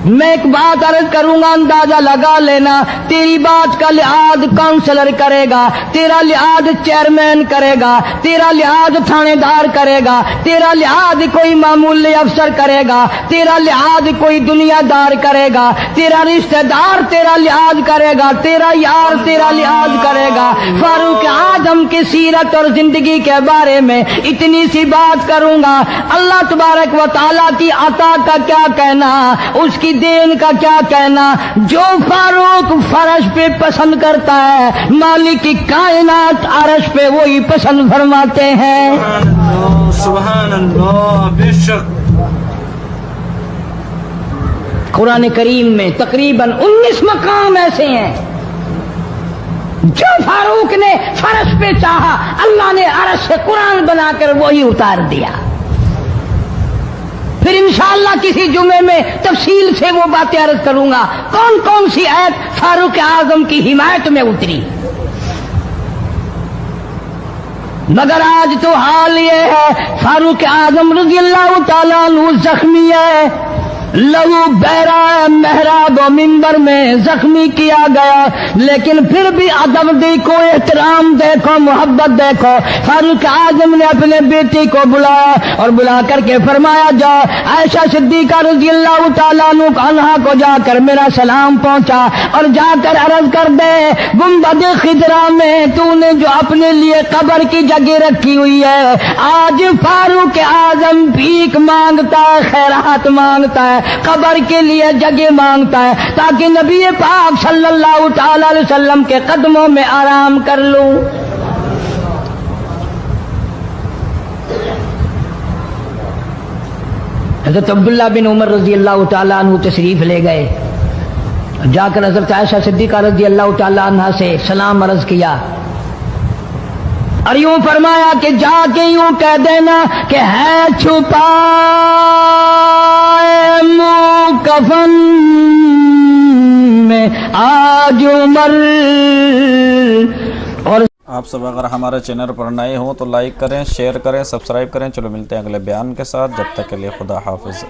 میں ایک بات عرض کروں گا، اندازہ لگا لینا. تیری بات کا لحاظ کاؤنسلر کرے گا، تیرا لحاظ چیئرمین کرے گا، تیرا لحاظ تھانے دار کرے گا، تیرا لحاظ کوئی معمولی افسر کرے گا، تیرا لحاظ کوئی دنیا دار کرے گا، تیرا رشتہ دار تیرا لحاظ کرے گا، تیرا یار تیرا لحاظ کرے گا. فاروق اعظم کی سیرت اور زندگی کے بارے میں اتنی سی بات کروں گا. اللہ تبارک و تعالیٰ کی عطا کا کیا کہنا، اس کی دین کا کیا کہنا. جو فاروق فرش پہ پسند کرتا ہے مالک کی کائنات عرش پہ وہی پسند فرماتے ہیں. سبحان اللہ. بے شک قرآن کریم میں تقریباً 19 مقام ایسے ہیں جو فاروق نے فرش پہ چاہا اللہ نے عرش سے قرآن بنا کر وہی اتار دیا. پھر انشاءاللہ کسی جمعے میں تفصیل سے وہ باتیں عرض کروں گا کون کون سی آیت فاروق اعظم کی حمایت میں اتری. مگر آج تو حال یہ ہے فاروق اعظم رضی اللہ تعالیٰ عنہ زخمی ہے، لہو بہرا محراب و منبر میں زخمی کیا گیا، لیکن پھر بھی ادب دیکھو، احترام دیکھو، محبت دیکھو. فاروق اعظم نے اپنے بیٹی کو بلایا اور بلا کر کے فرمایا جا عائشہ صدیقہ رضی اللہ تعالیٰ عنہا کو جا کر میرا سلام پہنچا اور جا کر عرض کر دے گنبد خضرا میں تو نے جو اپنے لیے قبر کی جگہ رکھی ہوئی ہے آج فاروق اعظم بھیک مانگتا ہے، خیرات مانگتا ہے، قبر کے لیے جگہ مانگتا ہے تاکہ نبی پاک صلی اللہ تعالی علیہ وسلم کے قدموں میں آرام کر لوں. حضرت عبداللہ بن عمر رضی اللہ تعالیٰ عنہ تشریف لے گئے، جا کر حضرت عائشہ صدیقہ رضی اللہ تعالیٰ عنہ سے سلام عرض کیا اور یوں فرمایا کہ جا کے یوں کہہ دینا کہ ہے چھپا منہ کفن میں آج عمر. اور آپ سب اگر ہمارے چینل پر نئے ہوں تو لائک کریں، شیئر کریں، سبسکرائب کریں. چلو ملتے ہیں اگلے بیان کے ساتھ، جب تک کے لیے خدا حافظ.